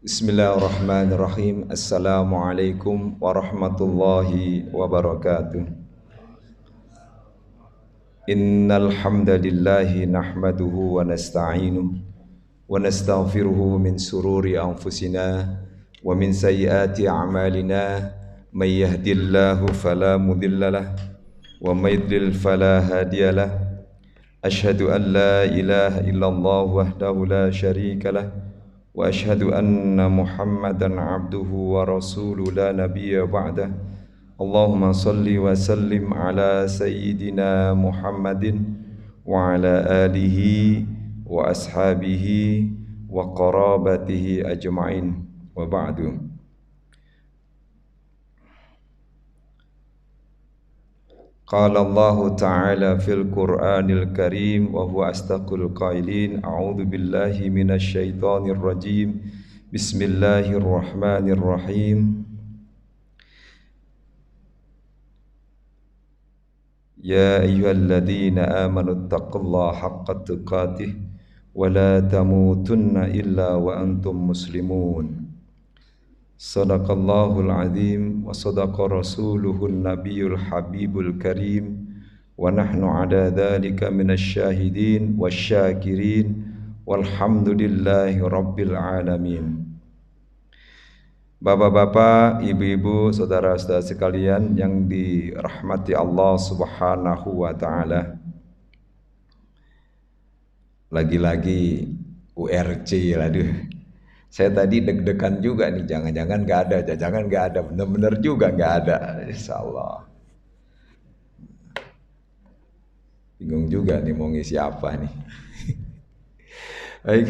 Bismillahirrahmanirrahim. Assalamualaikum warahmatullahi wabarakatuh. Innal hamdalillahi nahmaduhu wa nasta'inuhu wa nastaghfiruhu min sururi anfusina wa min sayyiati a'malina may yahdihillahu fala mudhillalah wa may yudlil fala hadiyalah. Asyhadu an la ilaha illallah wahdahu la syarikalah wa asyhadu anna Muhammadan abduhu wa rasuluhu la nabiyya ba'dah. Allahumma salli wa sallim ala sayyidina Muhammadin wa ala alihi wa ashabihi wa qarabatihi ajma'in wa ba'du. Qala Allah Ta'ala fil Qur'anil Karim wa huwa astaqul qailin. A'udzu billahi minasy syaithanir rajim. Bismillahirrahmanirrahim. Ya ayyuhalladzina amanu taqullaha haqqa tuqatih wa la tamutunna illa wa antum muslimun. Sadaqallahul azim wa sadaqa rasuluhun nabiyul habibul karim wa nahnu ala dzalika minasy syahidin wasyakirin walhamdulillahi rabbil alamin. Bapak-bapak, ibu-ibu, saudara-saudara sekalian yang dirahmati Allah Subhanahu wa taala. Lagi-lagi URC, aduh. Saya tadi deg-degan juga nih, jangan-jangan enggak ada, jangan enggak ada, benar-benar juga enggak ada. Insyaallah. Bingung juga nih mau ngisi apa nih. Baik.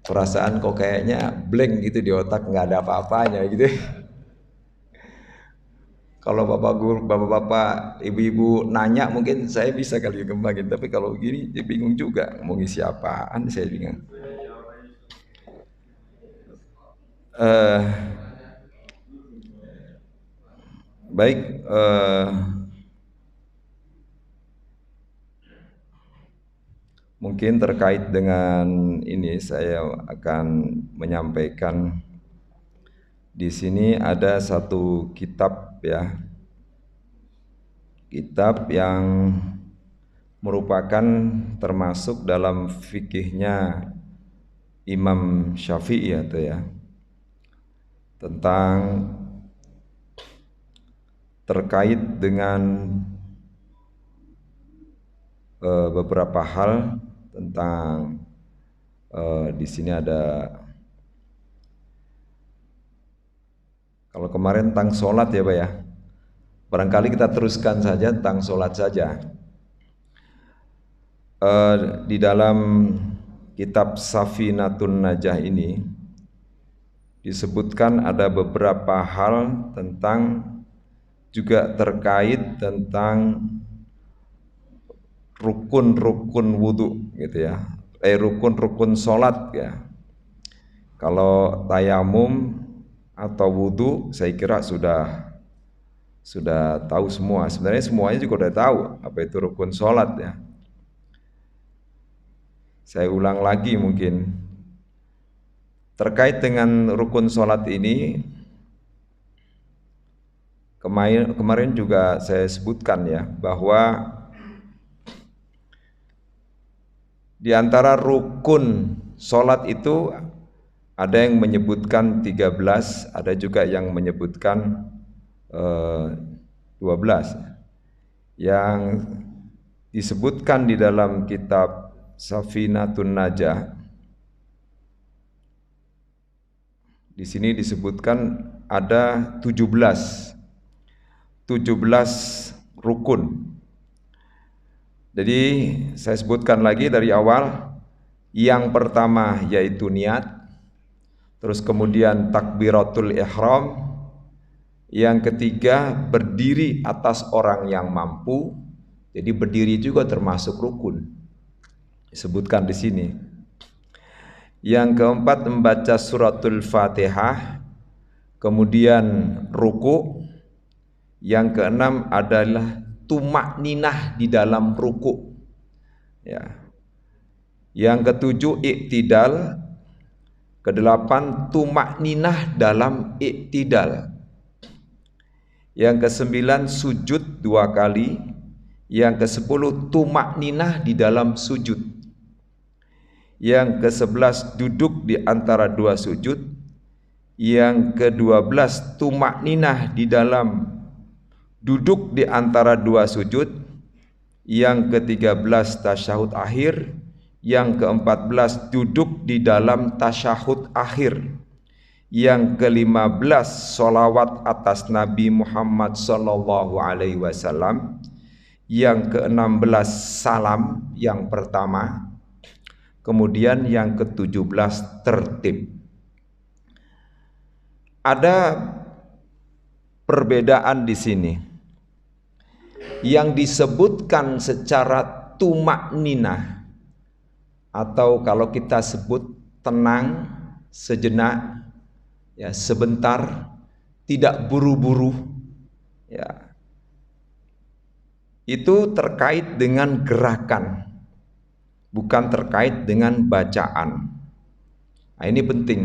Perasaan kok kayaknya blank gitu di otak, nggak ada apa-apanya gitu. Kalau bapak-bapak, ibu-ibu nanya mungkin saya bisa kali kembangin, tapi kalau gini ya bingung juga mau ngisi apaan, saya bingung. Baik, mungkin terkait dengan ini saya akan menyampaikan di sini ada satu kitab ya. Kitab yang merupakan termasuk dalam fikihnya Imam Syafi'i atau ya. Tentang terkait dengan beberapa hal tentang di sini ada, kalau kemarin tentang sholat ya Pak ya, barangkali kita teruskan saja tentang sholat saja. Di dalam kitab Safinatun Najah ini disebutkan ada beberapa hal tentang juga terkait tentang rukun-rukun wudhu gitu ya, rukun-rukun sholat ya. Kalau tayamum atau wudhu saya kira sudah tahu semua. Sebenarnya semuanya juga udah tahu apa itu rukun sholat ya. Saya ulang lagi mungkin terkait dengan rukun sholat ini. Kemarin juga saya sebutkan ya bahwa di antara rukun sholat itu ada yang menyebutkan 13, ada juga yang menyebutkan 12. Yang disebutkan di dalam kitab Safinatun Najah, di sini disebutkan ada 17 rukun. Jadi saya sebutkan lagi dari awal. Yang pertama yaitu niat, terus kemudian takbiratul ihram, yang ketiga berdiri atas orang yang mampu. Jadi berdiri juga termasuk rukun, disebutkan di sini. Yang keempat membaca suratul Fatihah, kemudian ruku. Yang keenam adalah tumak ninah di dalam ruku. Ya. Yang ketujuh iktidal. Kedelapan tumakninah dalam iktidal. Yang kesembilan sujud 2 kali. Yang ke-10 tumakninah di dalam sujud. Yang ke-11 duduk di antara 2 sujud. Yang ke-12 tumakninah di dalam duduk di antara 2 sujud. Yang ke-13 tasyahud akhir. Yang ke-14 duduk di dalam tasyahud akhir. Yang ke-15 sholawat atas Nabi Muhammad sallallahu alaihi wasallam. Yang ke-16 salam yang pertama. Kemudian yang ke-17 tertib. Ada perbedaan di sini. Yang disebutkan secara tumakninah, atau kalau kita sebut tenang, sejenak, ya sebentar, tidak buru-buru, ya. Itu terkait dengan gerakan, bukan terkait dengan bacaan. Nah, ini penting.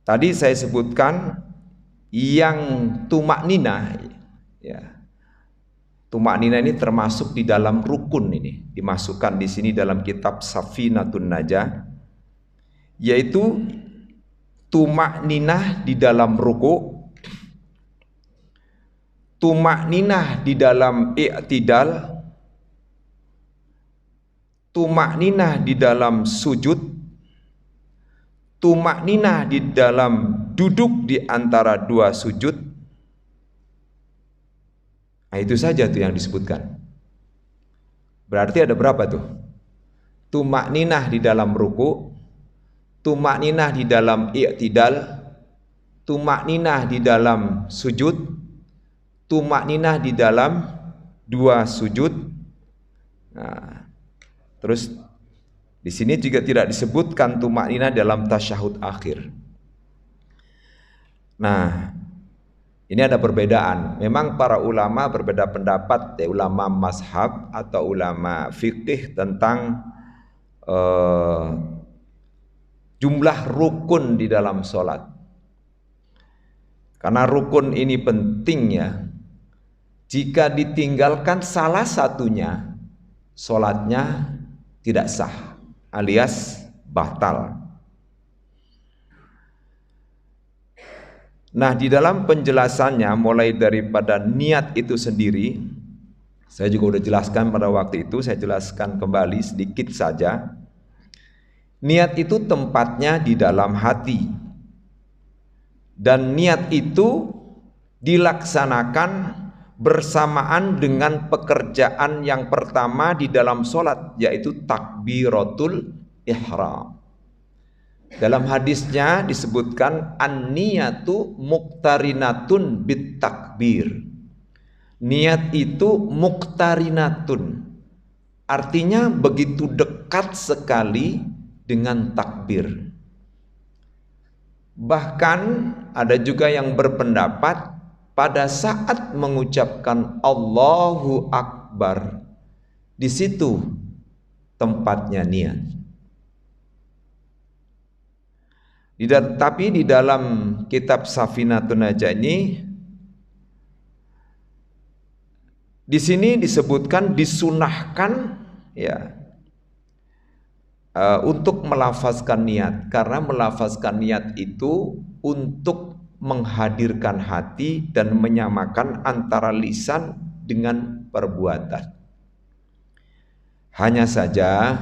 Tadi saya sebutkan yang tumakninah, ya. Tumakninah ini termasuk di dalam rukun, ini dimasukkan di sini dalam kitab Safinatun Najah, yaitu tumakninah di dalam ruku, tumakninah di dalam i'tidal, tumakninah di dalam sujud, tumakninah di dalam duduk di antara 2 sujud. Nah, itu saja tuh yang disebutkan. Berarti ada berapa tuh? Tumakninah di dalam ruku, tumakninah di dalam i'tidal, tumakninah di dalam sujud, tumakninah di dalam 2 sujud. Nah, terus di sini juga tidak disebutkan tumakninah dalam tasyahud akhir. Nah, ini ada perbedaan. Memang para ulama berbeda pendapat, ya, ulama mazhab atau ulama fikih tentang jumlah rukun di dalam sholat. Karena rukun ini penting, ya. Jika ditinggalkan salah satunya, sholatnya tidak sah, alias batal. Nah, di dalam penjelasannya mulai daripada niat itu sendiri, saya juga sudah jelaskan pada waktu itu, saya jelaskan kembali sedikit saja. Niat itu tempatnya di dalam hati. Dan niat itu dilaksanakan bersamaan dengan pekerjaan yang pertama di dalam sholat, yaitu takbiratul ihram. Dalam hadisnya disebutkan an-niyatu muqtarinatun bit takbir. Niat itu muqtarinatun, artinya begitu dekat sekali dengan takbir. Bahkan ada juga yang berpendapat pada saat mengucapkan Allahu Akbar, di situ tempatnya niat. Tapi di dalam kitab Safinatun Najah ini, di sini disebutkan disunahkan, ya, untuk melafazkan niat, karena melafazkan niat itu untuk menghadirkan hati dan menyamakan antara lisan dengan perbuatan. Hanya saja,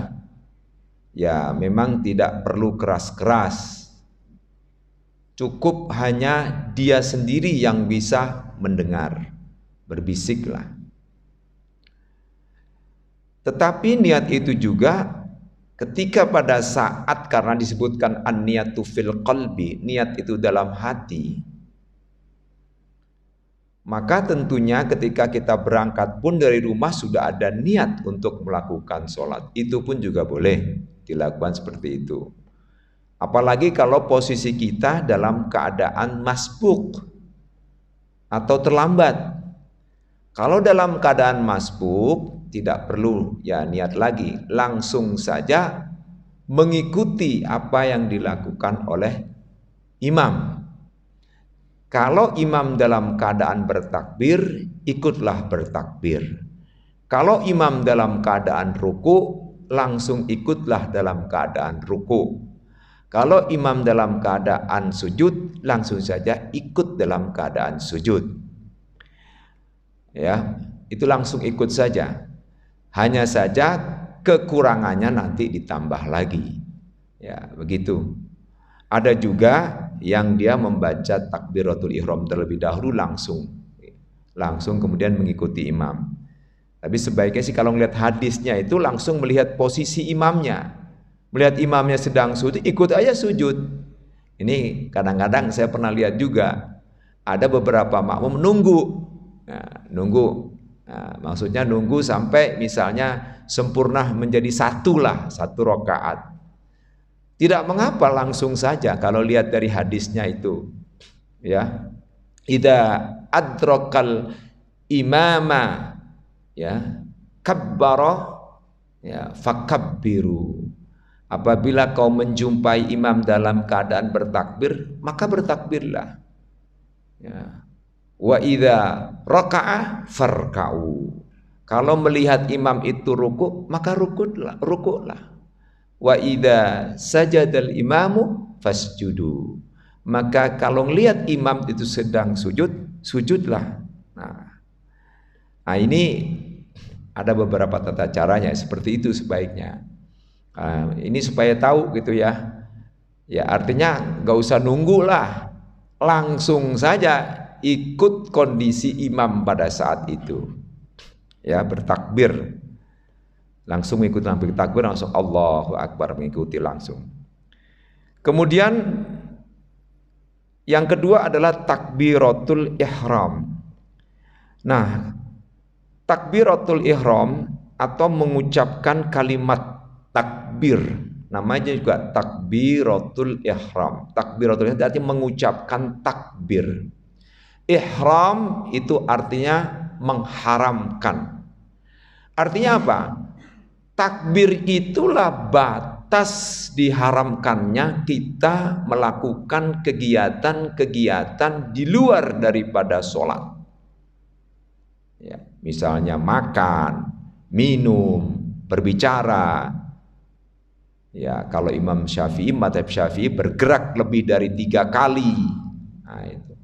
ya, memang tidak perlu keras-keras. Cukup hanya dia sendiri yang bisa mendengar, berbisiklah. Tetapi niat itu juga ketika pada saat, karena disebutkan an-niyatu fil qalbi, niat itu dalam hati, maka tentunya ketika kita berangkat pun dari rumah sudah ada niat untuk melakukan sholat. Itu pun juga boleh dilakukan seperti itu. Apalagi kalau posisi kita dalam keadaan masbuk atau terlambat. Kalau dalam keadaan masbuk, tidak perlu ya niat lagi, langsung saja mengikuti apa yang dilakukan oleh imam. Kalau imam dalam keadaan bertakbir, ikutlah bertakbir. Kalau imam dalam keadaan ruku, langsung ikutlah dalam keadaan ruku. Kalau imam dalam keadaan sujud, langsung saja ikut dalam keadaan sujud. Ya, itu langsung ikut saja. Hanya saja kekurangannya nanti ditambah lagi. Ya, begitu. Ada juga yang dia membaca takbiratul ihram terlebih dahulu langsung kemudian mengikuti imam. Tapi sebaiknya sih kalau melihat hadisnya itu langsung melihat posisi imamnya. Melihat imamnya sedang sujud, ikut aja sujud. Ini kadang-kadang saya pernah lihat juga ada beberapa makmum nunggu. Maksudnya nunggu sampai misalnya sempurna menjadi satu rakaat. Tidak mengapa, langsung saja kalau lihat dari hadisnya itu. Ya. Idza adrakal imama ya kabbara ya fakabbiru. Apabila kau menjumpai imam dalam keadaan bertakbir, maka bertakbirlah. Ya. Wa idza raka'a farka'u. Kalau melihat imam itu ruku, maka rukuklah. Wa idza sajadal imamu fasjudu. Maka kalau lihat imam itu sedang sujud, sujudlah. Nah, ini ada beberapa tata caranya, seperti itu sebaiknya. Ini supaya tahu gitu ya. Ya artinya nggak usah nunggu lah, langsung saja ikut kondisi imam pada saat itu. Ya, bertakbir. Langsung ikut takbir, langsung Allahu Akbar, mengikuti langsung. Kemudian yang kedua adalah takbiratul ihram. Nah, takbiratul ihram atau mengucapkan kalimat takbir, namanya juga takbiratul ihram. Takbiratul ihram artinya mengucapkan takbir. Ihram itu artinya mengharamkan. Artinya apa? Takbir itulah batas diharamkannya kita melakukan kegiatan-kegiatan di luar daripada sholat. Ya, misalnya makan, minum, berbicara. Ya, kalau Imam Syafi'i, mazhab Syafi'i bergerak lebih dari 3 kali. Nah, itu.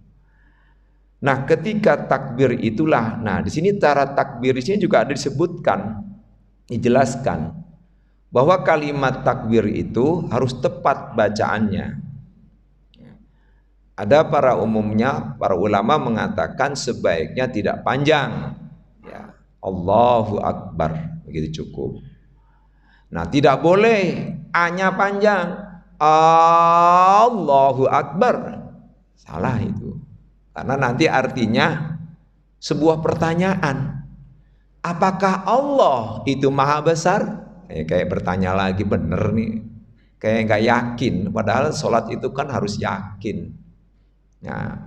Nah, ketika takbir itulah, nah di sini cara takbir di sini juga ada disebutkan, dijelaskan bahwa kalimat takbir itu harus tepat bacaannya. Ada para ulama mengatakan sebaiknya tidak panjang. Ya, Allahu Akbar, begitu cukup. Nah, tidak boleh A-nya panjang, Allahu Akbar. Salah itu. Karena nanti artinya sebuah pertanyaan. Apakah Allah itu maha besar? Kayak bertanya lagi, bener nih. Kayak nggak yakin. Padahal sholat itu kan harus yakin. Nah,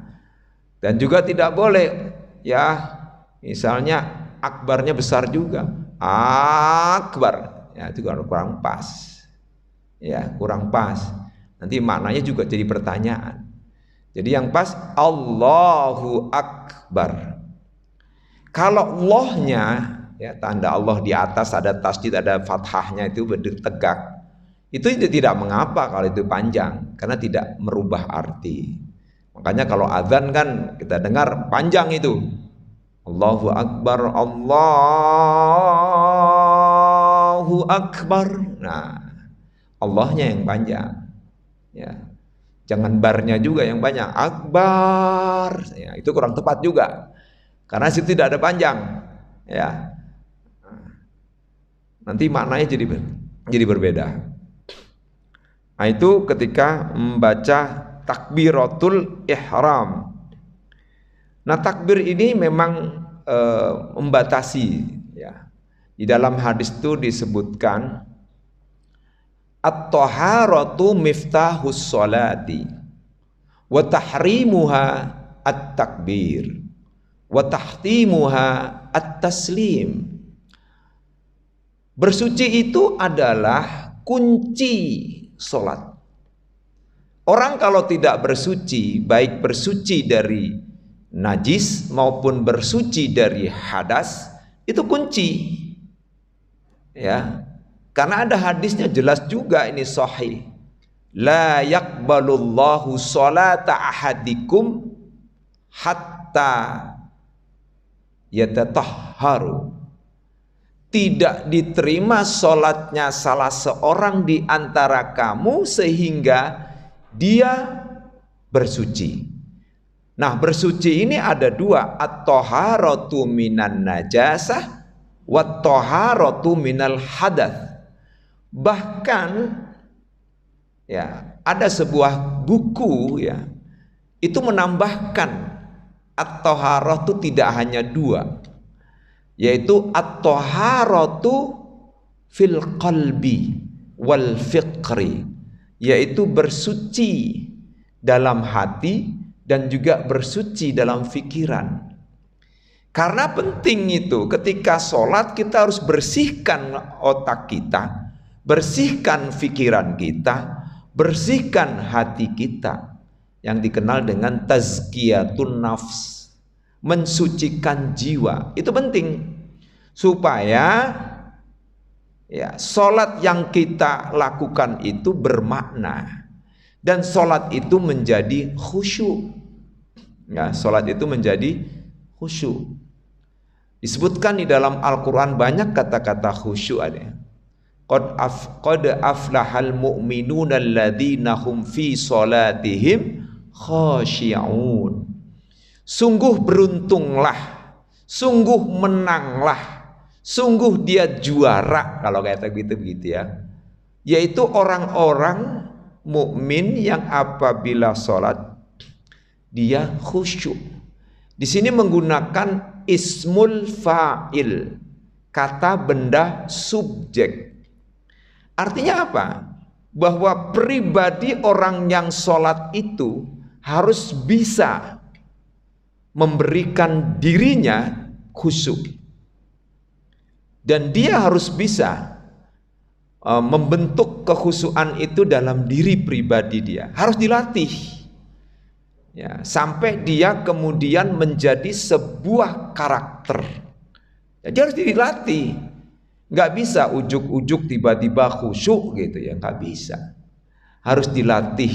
dan juga tidak boleh ya misalnya akbarnya besar juga. Akbar. Ya itu kurang pas. Ya, kurang pas. Nanti maknanya juga jadi pertanyaan. Jadi yang pas Allahu Akbar. Kalau Allahnya ya tanda Allah di atas ada tasdid, ada fathahnya itu berdiri tegak. Itu tidak mengapa kalau itu panjang karena tidak merubah arti. Makanya kalau azan kan kita dengar panjang itu. Allahu Akbar, Allahu Akbar. Nah, Allahnya yang panjang. Ya. Jangan barnya juga yang banyak, akbar. Ya, itu kurang tepat juga. Karena situ tidak ada panjang. Ya. Nanti maknanya jadi berbeda. Nah, itu ketika membaca takbiratul ihram. Nah, takbir ini memang membatasi ya. Di dalam hadis itu disebutkan at-taharatu miftahus sholati wa tahrimuha at-takbir wa tahtimuha at-taslim. Bersuci itu adalah kunci sholat. Orang kalau tidak bersuci, baik bersuci dari najis maupun bersuci dari hadas, itu kunci. Ya. Karena ada hadisnya jelas juga ini sahih. La yaqbalullahu sholata ahadikum hatta yatatahharu. Tidak diterima sholatnya salah seorang di antara kamu sehingga dia bersuci. Nah, bersuci ini ada dua, at-thaharatu minan najasah wat-thaharatu minal hadath. Bahkan ya, ada sebuah buku ya, itu menambahkan at-thaharatu tidak hanya dua, yaitu at-thaharatu fil qalbi wal fiqri, yaitu bersuci dalam hati dan juga bersuci dalam pikiran. Karena penting itu, ketika sholat kita harus bersihkan otak kita, bersihkan pikiran kita, bersihkan hati kita, yang dikenal dengan tazkiyatun nafs, mensucikan jiwa. Itu penting supaya ya, sholat yang kita lakukan itu bermakna dan sholat itu menjadi khusyuk. Ya, sholat itu menjadi khusyuk. Disebutkan di dalam Al-Quran banyak kata-kata khusyuk ada. Qad aflahal mu'minuna alladzina hum fi sholatihim khashi'un. Sungguh beruntunglah, sungguh menanglah, sungguh dia juara, kalau kata begitu ya. Yaitu orang-orang mukmin yang apabila sholat dia khusyuk. Di sini menggunakan ismul fa'il, kata benda subjek. Artinya apa? Bahwa pribadi orang yang sholat itu harus bisa memberikan dirinya khusyuk. Dan dia harus bisa membentuk kekhusyuan itu dalam diri pribadi dia. Harus dilatih. Ya, sampai dia kemudian menjadi sebuah karakter. Jadi harus dilatih. Nggak bisa ujuk-ujuk tiba-tiba khusyuk gitu ya, nggak bisa. Harus dilatih.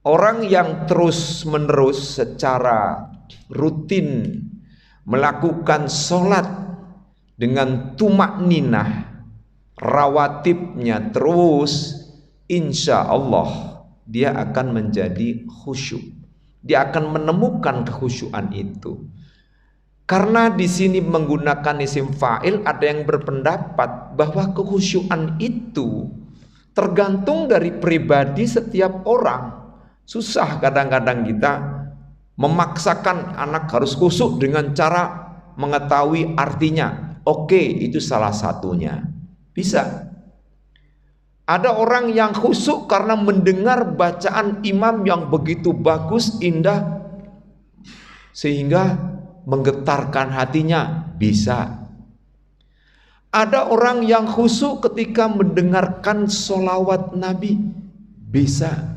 Orang yang terus-menerus secara rutin melakukan sholat dengan tumak ninah, rawatibnya terus, insya Allah dia akan menjadi khusyuk. Dia akan menemukan kekhusyuan itu. Karena di sini menggunakan isim fa'il, ada yang berpendapat bahwa kekhusyuan itu tergantung dari pribadi setiap orang. Susah kadang-kadang kita memaksakan anak harus khusyuk dengan cara mengetahui artinya. Oke, itu salah satunya. Bisa. Ada orang yang khusyuk karena mendengar bacaan imam yang begitu bagus, indah, sehingga menggetarkan hatinya. Bisa. Ada orang yang khusyuk ketika mendengarkan sholawat Nabi. Bisa.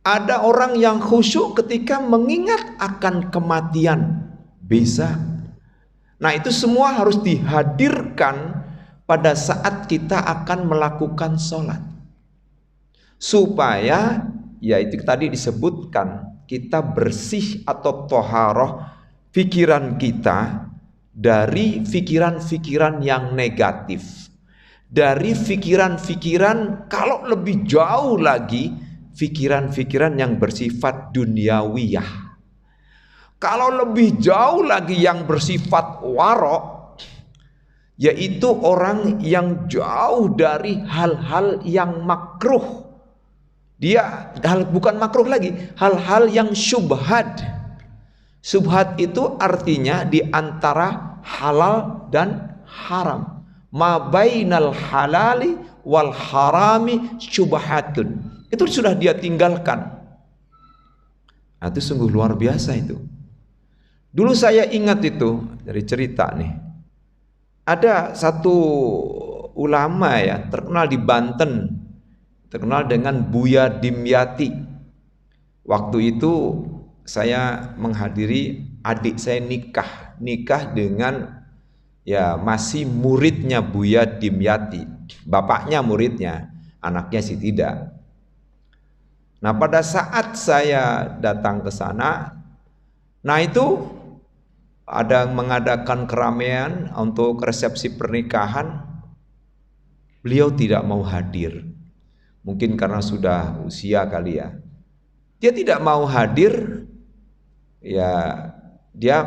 Ada orang yang khusyuk ketika mengingat akan kematian. Bisa. Nah, itu semua harus dihadirkan pada saat kita akan melakukan sholat, supaya ya itu tadi disebutkan kita bersih atau toharoh pikiran kita dari pikiran-pikiran yang negatif, dari pikiran-pikiran, kalau lebih jauh lagi, pikiran-pikiran yang bersifat duniawiyah. Kalau lebih jauh lagi yang bersifat warok, yaitu orang yang jauh dari hal-hal yang makruh. Dia bukan makruh lagi, hal-hal yang syubhat. Syubhat itu artinya di antara halal dan haram. Ma bainal halali wal harami syubhatun. Itu sudah dia tinggalkan. Nah, itu sungguh luar biasa itu. Dulu saya ingat itu dari cerita nih. Ada satu ulama ya terkenal di Banten, terkenal dengan Buya Dimyati. Waktu itu saya menghadiri adik saya nikah dengan ya masih muridnya Buya Dimyati, bapaknya muridnya, anaknya sih tidak. Nah pada saat saya datang ke sana, nah itu ada mengadakan keramaian untuk resepsi pernikahan, beliau tidak mau hadir. Mungkin karena sudah usia kali ya. Dia tidak mau hadir, ya dia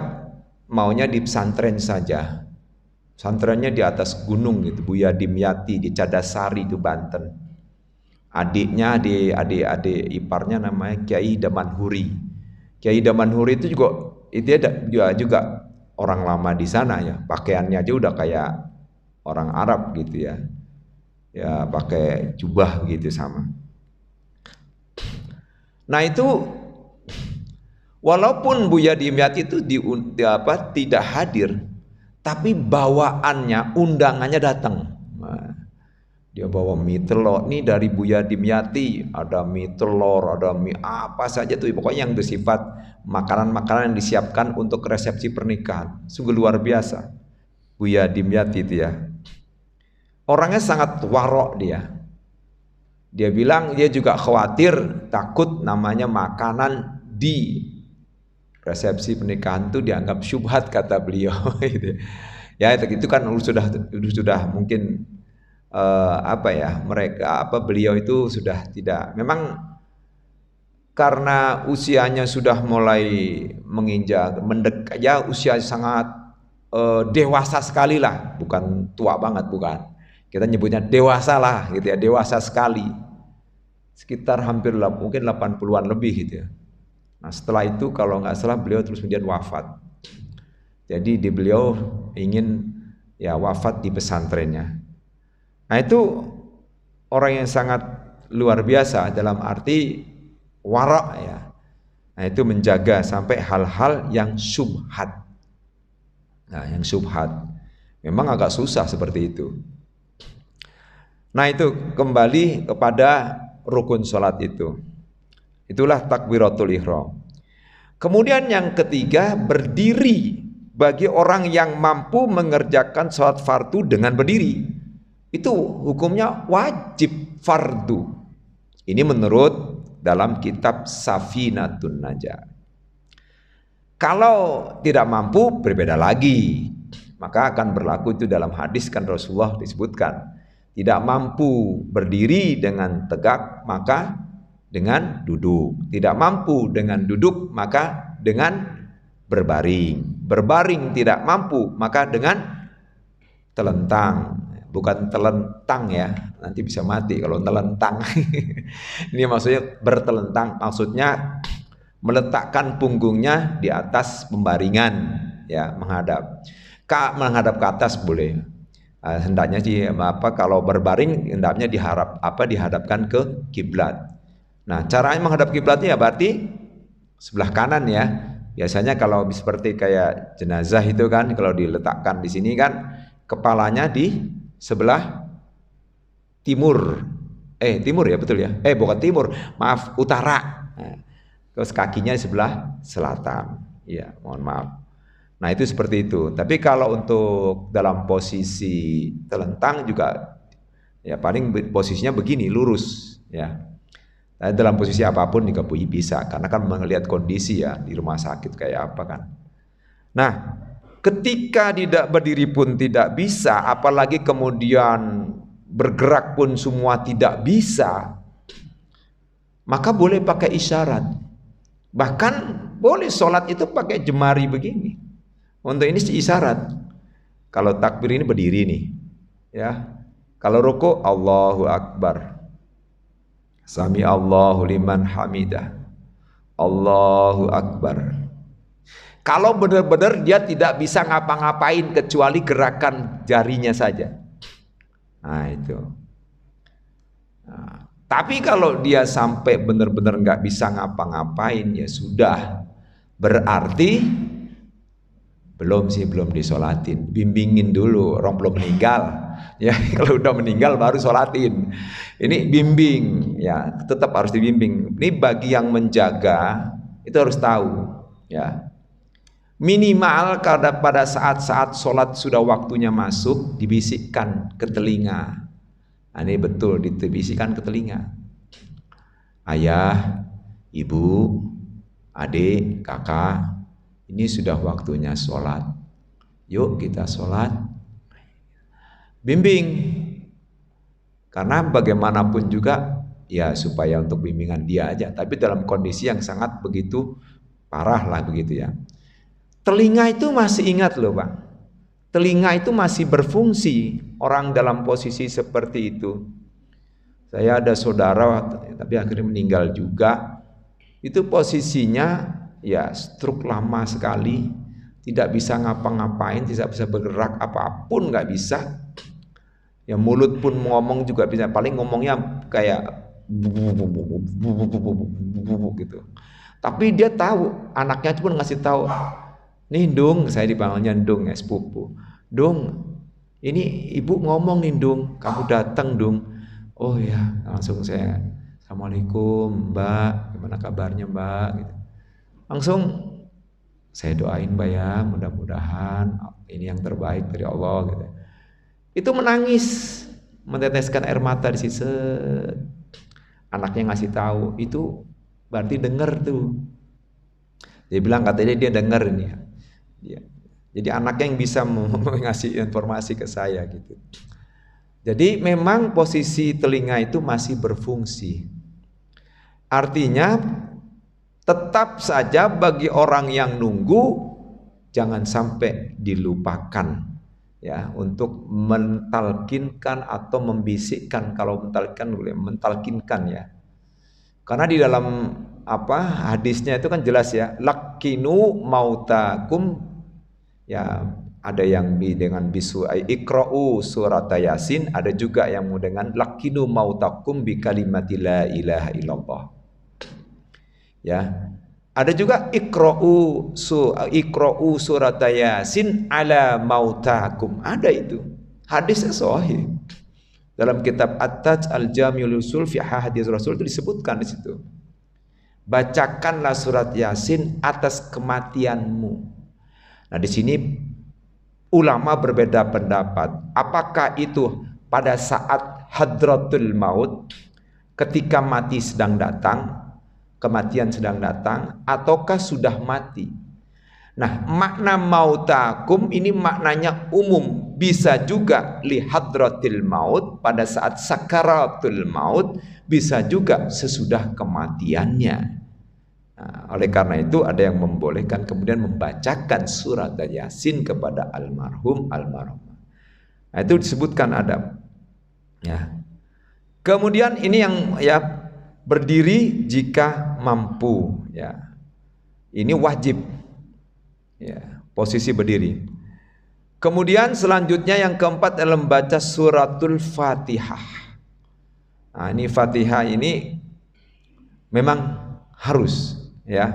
maunya di pesantren saja. Pesantrennya di atas gunung gitu, Buya Dimyati di Cadasari itu Banten. Adiknya, adik iparnya namanya Kiai Damanhuri. Kiai Damanhuri itu juga orang lama di sana ya. Pakaiannya aja udah kayak orang Arab gitu ya. Ya pakai jubah gitu sama. Nah itu walaupun Buya Dimyati itu tidak hadir, tapi bawaannya, undangannya datang. Nah, dia bawa mie telur nih dari Buya Dimyati, ada mie telur, ada mie apa saja tuh, pokoknya yang bersifat makanan-makanan yang disiapkan untuk resepsi pernikahan. Sungguh luar biasa Buya Dimyati itu ya. Orangnya sangat warok dia. Dia bilang dia juga khawatir, takut namanya makanan di resepsi pernikahan itu dianggap syubhat kata beliau. Ya itu kan sudah mungkin beliau itu sudah tidak, memang karena usianya sudah mulai menginjak mendekat ya, usia sangat dewasa sekali lah, bukan tua banget, bukan, kita nyebutnya dewasa lah gitu ya, dewasa sekali, sekitar hampir mungkin 80-an lebih gitu ya. Nah setelah itu kalau nggak salah beliau terus kemudian wafat. Jadi beliau ingin ya wafat di pesantrennya. Nah itu orang yang sangat luar biasa dalam arti warak ya. Nah itu menjaga sampai hal-hal yang syubhat. Nah yang syubhat memang agak susah seperti itu. Nah itu kembali kepada rukun sholat itu. Itulah takbiratul ihram. Kemudian yang ketiga, berdiri bagi orang yang mampu mengerjakan sholat fardu dengan berdiri. Itu hukumnya wajib fardu. Ini menurut dalam kitab Safinatun Najah. Kalau tidak mampu berbeda lagi. Maka akan berlaku itu dalam hadis kan Rasulullah disebutkan. Tidak mampu berdiri dengan tegak maka dengan duduk, tidak mampu dengan duduk maka dengan berbaring, berbaring tidak mampu maka dengan telentang, bukan telentang ya, nanti bisa mati kalau telentang. Ini maksudnya bertelentang, maksudnya meletakkan punggungnya di atas pembaringan ya, menghadap ke atas boleh. Hendaknya sih kalau berbaring hendaknya dihadapkan ke kiblat. Nah, caranya menghadap kiblatnya ya berarti sebelah kanan ya. Biasanya kalau seperti kayak jenazah itu kan, kalau diletakkan di sini kan kepalanya di sebelah timur. Timur ya betul ya. Bukan timur, maaf, utara. Nah, terus kakinya di sebelah selatan. Iya, mohon maaf. Nah, itu seperti itu. Tapi kalau untuk dalam posisi telentang juga ya paling posisinya begini, lurus ya. Nah, dalam posisi apapun juga bisa, karena kan melihat kondisi ya di rumah sakit kayak apa kan. Nah, ketika tidak berdiri pun tidak bisa, apalagi kemudian bergerak pun semua tidak bisa, maka boleh pakai isyarat. Bahkan boleh sholat itu pakai jemari begini. Untuk ini isyarat. Kalau takbir ini berdiri nih, ya. Kalau ruku Allahu Akbar. Sami Allahu liman hamidah. Allahu Akbar. Kalau benar-benar dia tidak bisa ngapa-ngapain kecuali gerakan jarinya saja. Nah itu. Nah, tapi kalau dia sampai benar-benar nggak bisa ngapa-ngapain ya sudah. Berarti Belum sih, belum disolatin. Bimbingin dulu, orang belum meninggal. Ya, kalau udah meninggal baru solatin. Ini bimbing, ya, tetap harus dibimbing. Ini bagi yang menjaga itu harus tahu, ya. Minimal pada saat-saat sholat sudah waktunya masuk, dibisikkan ke telinga. Nah, ini betul, dibisikkan ke telinga. Ayah, ibu, adik, kakak, ini sudah waktunya sholat. Yuk kita sholat. Bimbing. Karena bagaimanapun juga, ya supaya untuk bimbingan dia aja. Tapi dalam kondisi yang sangat begitu parah lah begitu ya. Telinga itu masih ingat loh Pak. Telinga itu masih berfungsi orang dalam posisi seperti itu. Saya ada saudara tapi akhirnya meninggal juga. Itu posisinya ya stroke lama sekali. Tidak bisa ngapa-ngapain, tidak bisa bergerak apapun nggak bisa. Ya mulut pun ngomong juga bisa. Paling ngomongnya kayak gitu. Tapi dia tahu, anaknya pun ngasih tahu. Nih Dung, saya dipanggilnya Dung ya, sepupu. Dung, ini ibu ngomong nih Dung, kamu datang Dung. Oh ya, langsung saya, Assalamualaikum Mbak, gimana kabarnya Mbak? Gitu. Langsung saya doain Mbak ya, mudah-mudahan ini yang terbaik dari Allah. Gitu. Itu menangis, meneteskan air mata di sisi. Anaknya ngasih tahu, itu berarti dengar tuh. Dia bilang katanya dia dengar ini ya. Ya. Jadi anaknya yang bisa mengasih informasi ke saya gitu. Jadi memang posisi telinga itu masih berfungsi. Artinya tetap saja bagi orang yang nunggu jangan sampai dilupakan ya untuk mentalkinkan atau membisikkan. Kalau mentalkinkan ya. Karena di dalam hadisnya itu kan jelas ya, lakinu mautakum, ya ada yang dengan bisu ikra'u surat Yasin, ada juga yang dengan lakinu mautakum bi kalimati la ilaha illallah. Ya. Ada juga ikra'u surat Yasin ala mautakum. Ada itu. Hadisnya sahih. Dalam kitab At-Taj Al-Jami'ul Usul fi Hadis Rasul itu disebutkan di situ. Bacakanlah surat Yasin atas kematianmu. Nah, di sini ulama berbeda pendapat. Apakah itu pada saat hadratul maut, ketika mati sedang datang, kematian sedang datang, ataukah sudah mati? Nah, makna mautakum ini maknanya umum. Bisa juga li hadratil maut, pada saat sakaratul maut, bisa juga sesudah kematiannya. Nah, oleh karena itu ada yang membolehkan kemudian membacakan surat Yasin kepada almarhum. Nah, itu disebutkan adab. Ya. Kemudian ini yang ya berdiri jika mampu. Ya. Ini wajib. Ya, posisi berdiri. Kemudian selanjutnya yang keempat adalah membaca suratul Fatihah. Nah, ini Fatihah ini memang harus ya.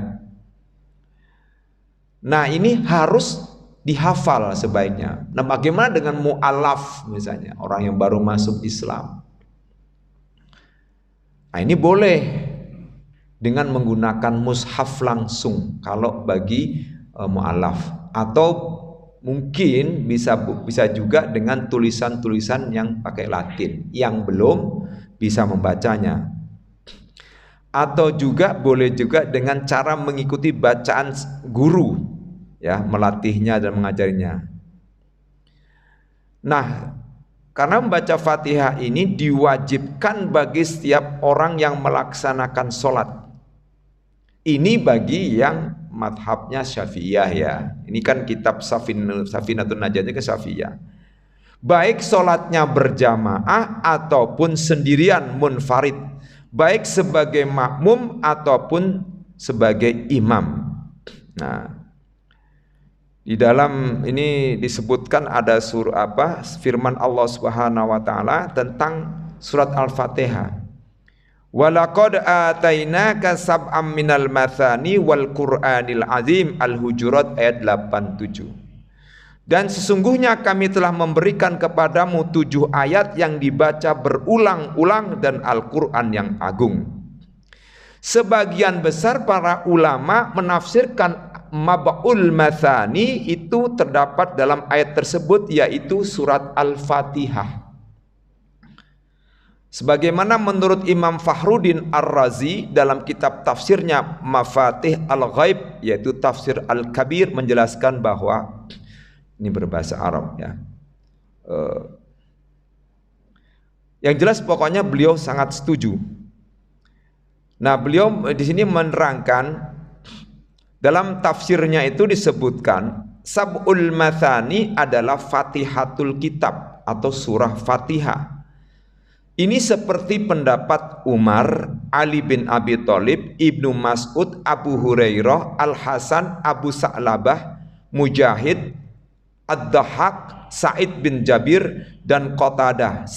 Nah, ini harus dihafal sebaiknya. Nah, bagaimana dengan mu'alaf misalnya, orang yang baru masuk Islam? Nah, ini boleh dengan menggunakan mushaf langsung kalau bagi mu'alaf, atau mungkin bisa juga dengan tulisan-tulisan yang pakai Latin yang belum bisa membacanya, atau juga boleh juga dengan cara mengikuti bacaan guru ya, melatihnya dan mengajarinya. Nah, karena membaca Fatihah ini diwajibkan bagi setiap orang yang melaksanakan sholat. Ini bagi yang madhabnya Syafi'iyah ya. Ini kan kitab Safinatun Najatnya ke Syafi'iyah. Baik sholatnya berjamaah ataupun sendirian munfarid, baik sebagai makmum ataupun sebagai imam. Nah, di dalam ini disebutkan ada firman Allah Subhanahu wa taala tentang surat Al-Fatihah. Walaqad atainaka sab'am minal mathani wal Qur'anil azim. Al-Hujurat ayat 87. Dan sesungguhnya kami telah memberikan kepadamu 7 ayat yang dibaca berulang-ulang dan Al-Quran yang agung. Sebagian besar para ulama menafsirkan mab'ul mathani itu terdapat dalam ayat tersebut, yaitu surat Al-Fatihah. Sebagaimana menurut Imam Fakhruddin Ar-Razi dalam kitab tafsirnya Mafatih Al-Ghaib, yaitu tafsir Al-Kabir, menjelaskan bahwa ini berbahasa Arab ya. Yang jelas pokoknya beliau sangat setuju. Nah, beliau di sini menerangkan dalam tafsirnya itu disebutkan Sab'ul Mathani adalah Fatihatul Kitab atau surah Fatihah. Ini seperti pendapat Umar, Ali bin Abi Thalib, Ibnu Mas'ud, Abu Hurairah, Al-Hasan, Abu Sa'labah, Mujahid, Ad-Dahhak, Sa'id bin Jabir, dan Qatadah.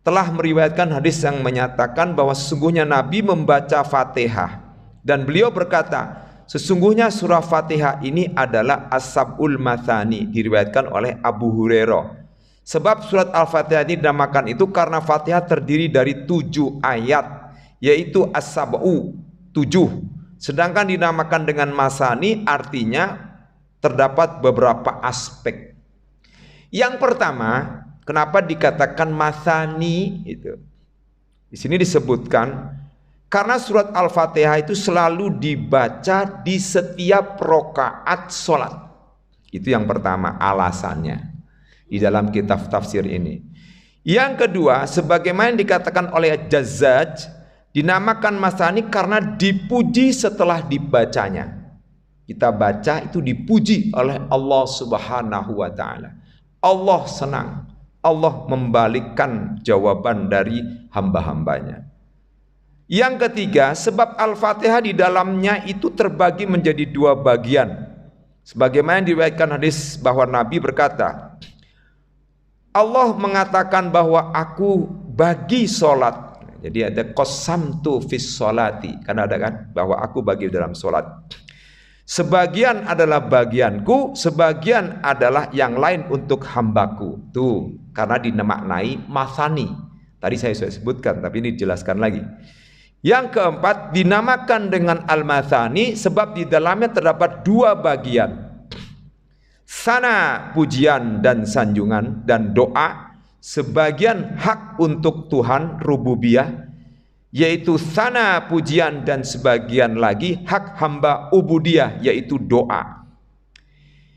Telah meriwayatkan hadis yang menyatakan bahwa sesungguhnya Nabi membaca Fatihah. Dan beliau berkata, sesungguhnya surah Fatihah ini adalah As-Sab'ul Mathani, diriwayatkan oleh Abu Hurairah. Sebab surat Al-Fatihah ini dinamakan itu karena Fatihah terdiri dari 7 ayat, yaitu As-Sab'u, 7. Sedangkan dinamakan dengan Masani artinya terdapat beberapa aspek. Yang pertama, kenapa dikatakan Masani itu? Di sini disebutkan karena surat Al-Fatihah itu selalu dibaca di setiap rakaat sholat. Itu yang pertama alasannya di dalam kitab tafsir ini. Yang kedua, sebagaimana dikatakan oleh Jazzaj, dinamakan Masani karena dipuji setelah dibacanya. Kita baca itu dipuji oleh Allah Subhanahu wa Ta'ala. Allah senang, Allah membalikkan jawaban dari hamba-hambanya. Yang ketiga, sebab Al-Fatihah di dalamnya itu terbagi menjadi 2 bagian. Sebagaimana diriwayatkan hadis bahwa Nabi berkata, Allah mengatakan bahwa aku bagi solat. Jadi ada qasamtu fis solati, karena ada kan bahwa aku bagi dalam solat. Sebagian adalah bagianku, sebagian adalah yang lain untuk hambaku. Tuh, karena dimaknai masani. Tadi saya sudah sebutkan, tapi ini dijelaskan lagi. Yang keempat, dinamakan dengan al-mathani sebab di dalamnya terdapat 2 bagian. Sana pujian dan sanjungan dan doa, sebagian hak untuk Tuhan rububiyah, yaitu sana pujian, dan sebagian lagi hak hamba ubudiyah, yaitu doa.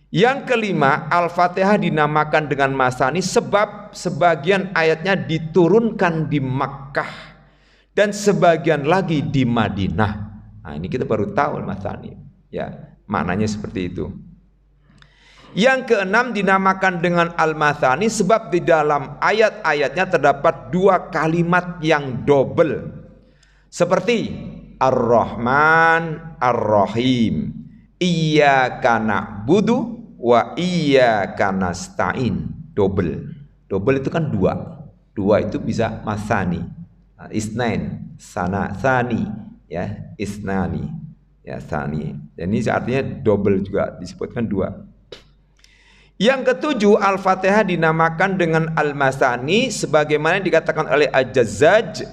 Yang kelima, Al-Fatihah dinamakan dengan Masani sebab sebagian ayatnya diturunkan di Makkah dan sebagian lagi di Madinah. Nah, ini kita baru tahu Masani. Ya, maknanya seperti itu. Yang keenam, dinamakan dengan Al-Mathani sebab di dalam ayat-ayatnya terdapat 2 kalimat yang double. Seperti Ar-Rahman, Ar-Rahim, Iyyaka na'budu wa iyyaka nasta'in. Double. Double itu kan 2. 2 itu bisa Masani. Isnain, sana, sani, ya, isnani, ya, sani. Dan ini artinya double juga, disebutkan 2. Yang ketujuh, Al-Fatihah dinamakan dengan Al-Masani sebagaimana dikatakan oleh Al-Jazzaj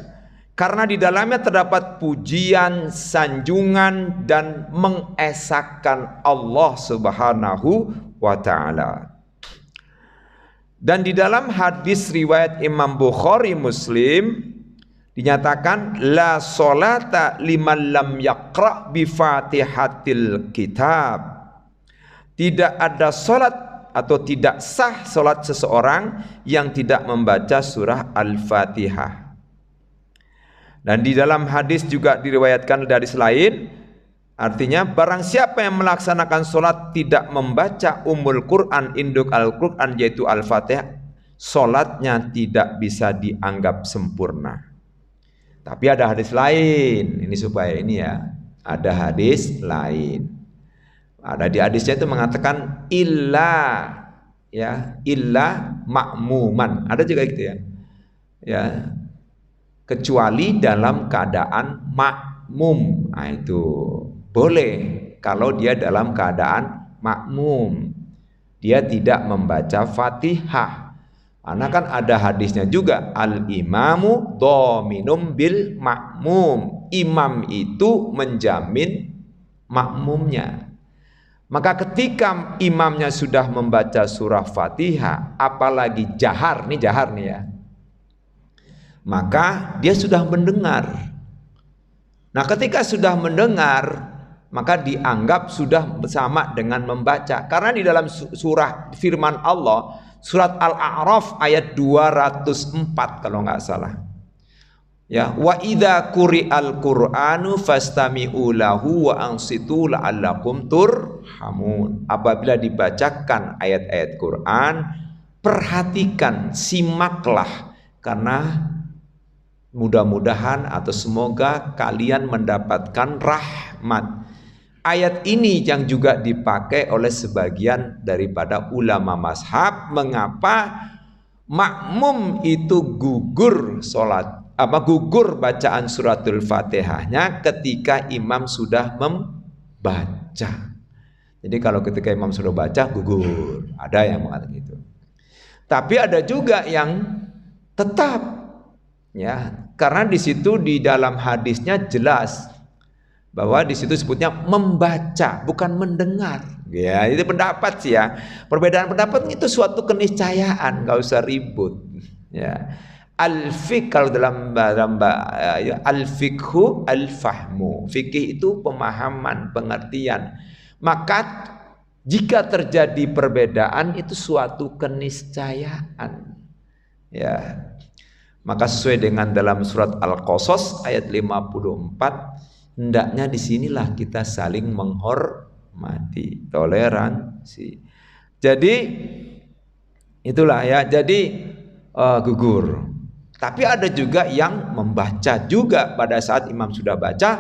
karena di dalamnya terdapat pujian, sanjungan, dan mengesahkan Allah Subhanahu wa Ta'ala. Dan di dalam hadis riwayat Imam Bukhari Muslim dinyatakan la sholata liman lam yaqra bi Fatihatil Kitab. Tidak ada salat atau tidak sah salat seseorang yang tidak membaca surah Al-Fatihah. Dan di dalam hadis juga diriwayatkan dari lain, artinya barang siapa yang melaksanakan salat tidak membaca Ummul Quran, induk Al-Quran yaitu Al-Fatihah, salatnya tidak bisa dianggap sempurna. Tapi ada hadis lain, ini supaya ini ya, ada hadis lain. Ada di hadisnya itu mengatakan illa, ya, illa ma'muman. Ada juga gitu ya. Ya. Kecuali dalam keadaan makmum. Nah, itu boleh kalau dia dalam keadaan makmum. dia tidak membaca Fatihah. Karena kan ada hadisnya juga, al-imamu dhaminum bil makmum. Imam itu menjamin makmumnya. Maka ketika imamnya sudah membaca surah Fatihah, apalagi jahar nih ya, maka dia sudah mendengar. Nah, ketika sudah mendengar, maka dianggap sudah sama dengan membaca. Karena di dalam surah firman Allah, surat Al-A'raf ayat 204 kalau nggak salah. Ya, wa idza quri'al Qur'anu fastami'u lahu wa ansitu la'allakum turhamun. Apabila dibacakan ayat-ayat Quran, perhatikan, simaklah, karena mudah-mudahan atau semoga kalian mendapatkan rahmat. Ayat ini yang juga dipakai oleh sebagian daripada ulama mazhab, mengapa makmum itu gugur bacaan suratul Fatihahnya ketika imam sudah membaca. Jadi kalau ketika imam sudah baca gugur, ada yang mengatakan itu. Tapi ada juga yang tetap, ya, karena di situ di dalam hadisnya jelas bahwa di situ sebutnya membaca, bukan mendengar. Ya, itu pendapat sih ya. Perbedaan pendapat itu suatu keniscayaan, nggak usah ribut. Ya. Al-fiqh kalau dalam al-fiqhu al-fahmu. Fikih itu pemahaman, pengertian. Maka jika terjadi perbedaan itu suatu keniscayaan. Ya. Maka sesuai dengan dalam surat Al-Qasas ayat 54, hendaknya disinilah kita saling menghormati, toleransi. Jadi itulah ya. Jadi gugur. Tapi ada juga yang membaca juga pada saat imam sudah baca.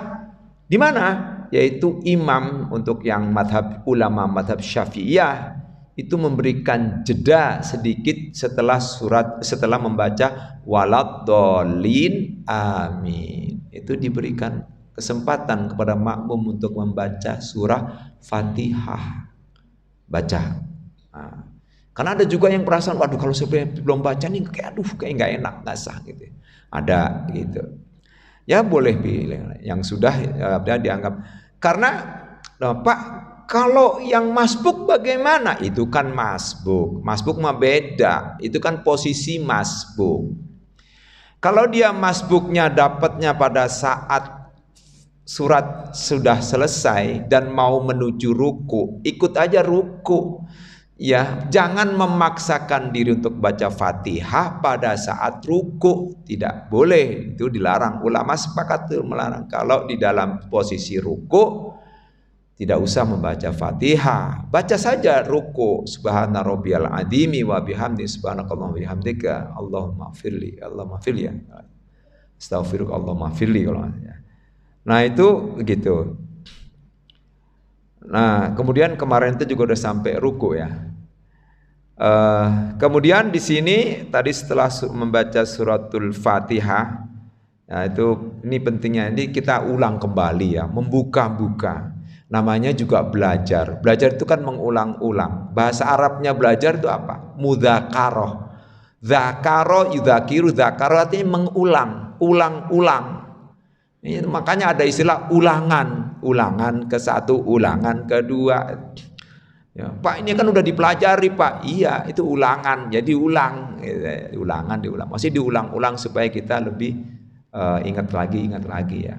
Di mana? Yaitu imam untuk yang ulama madhab Syafi'iyah itu memberikan jeda sedikit setelah membaca waladhdallin amin. Itu diberikan kesempatan kepada makmum untuk membaca surah Fatihah. Baca. Nah, karena ada juga yang perasaan, waduh kalau saya belum baca nih kayak nggak enak, nggak sah gitu. Ada gitu. Ya boleh pilih yang sudah dianggap. Karena Pak, kalau yang masbuk bagaimana? Itu kan masbuk. Masbuk mah beda. Itu kan posisi masbuk. Kalau dia masbuknya dapatnya pada saat surat sudah selesai dan mau menuju ruku, ikut aja ruku. Ya, jangan memaksakan diri untuk baca Fatihah pada saat ruku, tidak boleh, itu dilarang. Ulama sepakat melarang. Kalau di dalam posisi ruku tidak usah membaca Fatihah, baca saja ruku, subhana rabbiyal azimi wa bihamdi subhanakallahumma wa bihamdika Allahumma firli, Allahumma firli, astaghfirullah Allahumma firli. Nah itu begitu. Nah kemudian kemarin itu juga udah sampai ruku ya. Kemudian di sini tadi setelah membaca suratul Fatihah, ya itu ini pentingnya, ini kita ulang kembali ya, membuka-buka. Namanya juga belajar. Belajar itu kan mengulang-ulang. Bahasa Arabnya belajar itu apa? Mudzakarah. Zakaro yudzakiru, zakaro artinya mengulang, ulang-ulang. Ini makanya ada istilah ulangan, ulangan ke satu, ulangan kedua. Ya, Pak ini kan udah dipelajari Pak. Iya itu ulangan, jadi ulang, ulangan diulang. Masih diulang-ulang supaya kita lebih ingat lagi ya.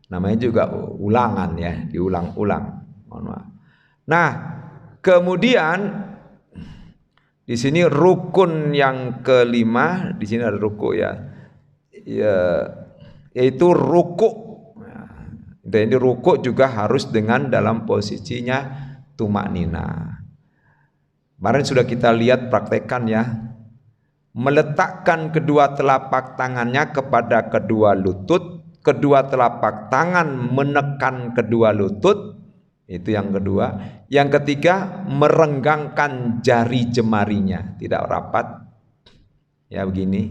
Namanya juga ulangan ya, diulang-ulang. Mohon maaf. Nah kemudian di sini rukun yang kelima, di sini ada ruku ya, yaitu ruku. Dan ini ruku juga harus dengan dalam posisinya tumaknina. Kemarin sudah kita lihat praktekan ya, meletakkan kedua telapak tangannya kepada kedua lutut, kedua telapak tangan menekan kedua lutut, itu yang kedua. Yang ketiga, merenggangkan jari jemarinya, tidak rapat. Ya begini.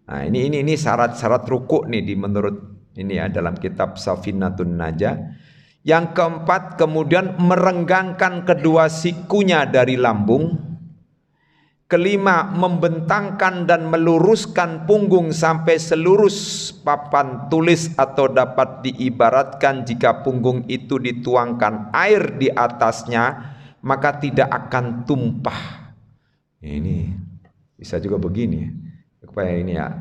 Nah ini syarat-syarat ruku nih menurut ini ya dalam kitab Safinatun Najah. Yang keempat, kemudian merenggangkan kedua sikunya dari lambung. Kelima, membentangkan dan meluruskan punggung sampai selurus papan tulis, atau dapat diibaratkan jika punggung itu dituangkan air di atasnya maka tidak akan tumpah. Ini bisa juga begini, supaya ini ya,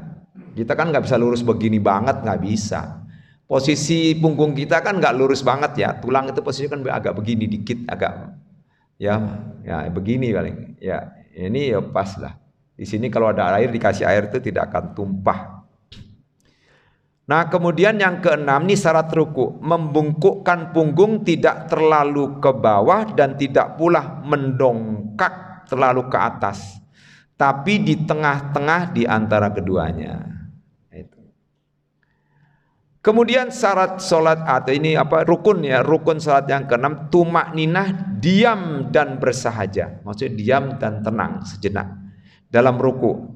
kita kan nggak bisa lurus begini banget, nggak bisa. Posisi punggung kita kan nggak lurus banget ya, tulang itu posisinya kan agak begini dikit, agak ya begini paling ya. Ini ya pas lah. Di sini kalau ada air, dikasih air itu tidak akan tumpah. Nah, kemudian yang keenam, ini syarat ruku, membungkukkan punggung tidak terlalu ke bawah dan tidak pula mendongkak terlalu ke atas, tapi di tengah-tengah di antara keduanya. Itu. Kemudian syarat sholat, atau ini rukun ya, rukun sholat yang keenam, tumakninah, diam dan bersahaja. Maksudnya diam dan tenang sejenak dalam ruku.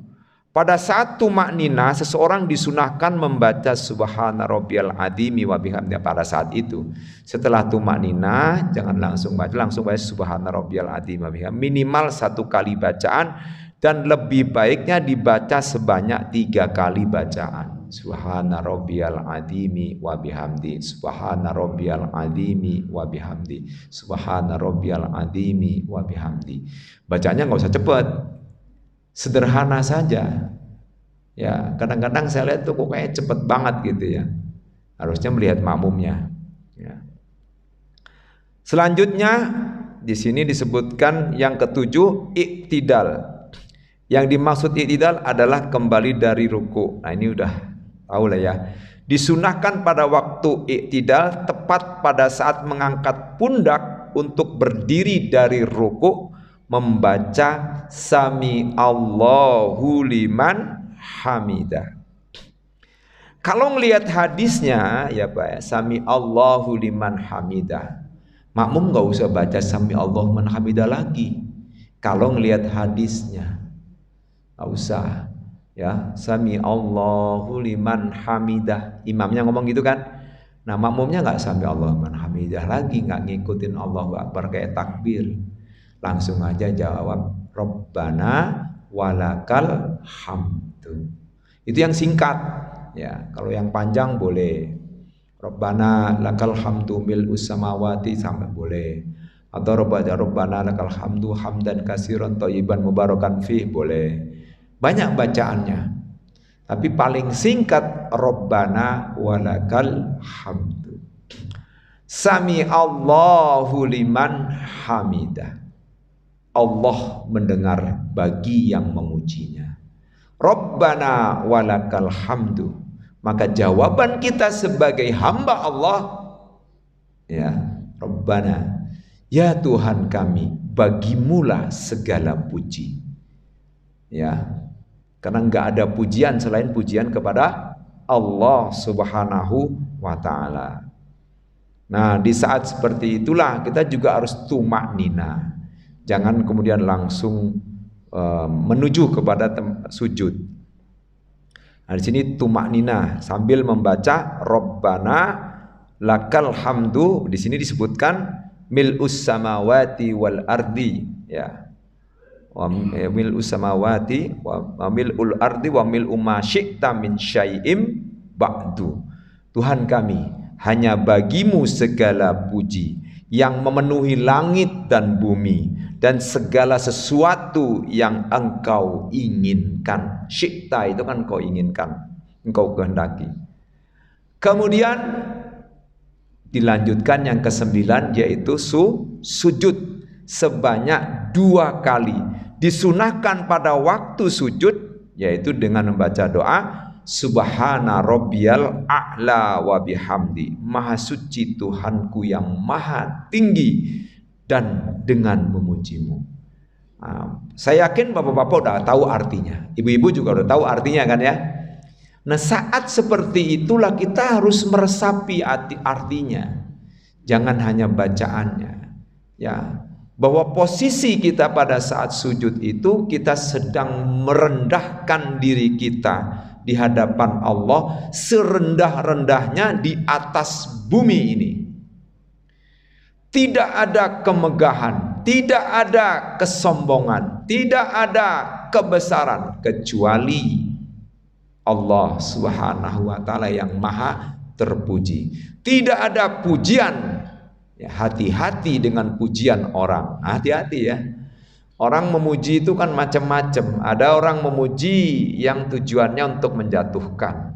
Pada saat tumakninah, seseorang disunahkan membaca subhana rabbiyal adzimi wa bihamdihi pada saat itu. Setelah tumakninah, jangan langsung baca subhana rabbiyal adzimi wa bihamdihi, minimal 1 kali bacaan, dan lebih baiknya dibaca sebanyak 3 kali bacaan. Subhana rabbiyal adzimi wa bihamdi, subhana rabbiyal adzimi wa bihamdi, subhana rabbiyal adzimi wa bihamdi. Bacanya nggak usah cepat, sederhana saja. Ya, kadang-kadang saya lihat tuh kok kayak cepet banget gitu ya. Harusnya melihat makmumnya. Ya. Selanjutnya di sini disebutkan yang ketujuh, iktidal. Yang dimaksud iktidal adalah kembali dari ruku. Nah, ini udah tahu lah ya. Disunahkan pada waktu iktidal tepat pada saat mengangkat pundak untuk berdiri dari ruku, membaca sami Allahu liman hamidah. Kalau ngelihat hadisnya ya Pak ya, sami Allahu liman hamidah, makmum nggak usah baca sami Allahu liman hamidah lagi. Kalau ngelihat hadisnya nggak usah. Ya, sami Allahu liman hamidah, imamnya ngomong gitu kan. Nah, makmumnya nggak sami Allahu liman hamidah lagi, nggak ngikutin Allahu akbar kayak takbir, langsung aja jawab Rabbana walakal hamdu. Itu yang singkat ya. Kalau yang panjang boleh Rabbana lakal hamdu mil'us samawati, sampai boleh, atau Rabbana lakal hamdu hamdan katsiran thayyiban mubarakan fih, boleh. Banyak bacaannya, tapi paling singkat Rabbana walakal hamdu. Sami Allahu liman hamidah, Allah mendengar bagi yang memujinya. Rabbana walakal hamdu, maka jawaban kita sebagai hamba Allah ya, Rabbana, ya Tuhan kami, bagimulah segala puji. Ya, karena nggak ada pujian selain pujian kepada Allah Subhanahu wa ta'ala. Nah, di saat seperti itulah kita juga harus tumakninah. Jangan kemudian langsung menuju kepada sujud. Nah, di sini tumakninah sambil membaca Rabbana lakal hamdu. Di sini disebutkan mil'us samawati wal ardi ya. Wa mil'us samawati wa mil'ul ardi wa mil'u ma syi'ta min syai'im ba'du. Tuhan kami, hanya bagimu segala puji yang memenuhi langit dan bumi dan segala sesuatu yang engkau inginkan. Syi'ta itu kan engkau inginkan, engkau kehendaki. Kemudian dilanjutkan yang ke-9, yaitu sujud sebanyak 2 kali. Disunahkan pada waktu sujud, yaitu dengan membaca doa Subhana rabbiyal a'la wa bihamdi, maha suci Tuhanku yang maha tinggi dan dengan memujimu. Nah, saya yakin bapak-bapak udah tahu artinya, ibu-ibu juga udah tahu artinya kan ya. Nah, saat seperti itulah kita harus meresapi artinya, jangan hanya bacaannya ya. Bahwa posisi kita pada saat sujud itu kita sedang merendahkan diri kita di hadapan Allah serendah-rendahnya di atas bumi ini. tidak ada kemegahan, tidak ada kesombongan, tidak ada kebesaran kecuali Allah Subhanahu wa taala yang maha terpuji. Tidak ada pujian. Ya, hati-hati dengan pujian orang. Hati-hati ya. Orang memuji itu kan macam-macam. Ada orang memuji yang tujuannya untuk menjatuhkan.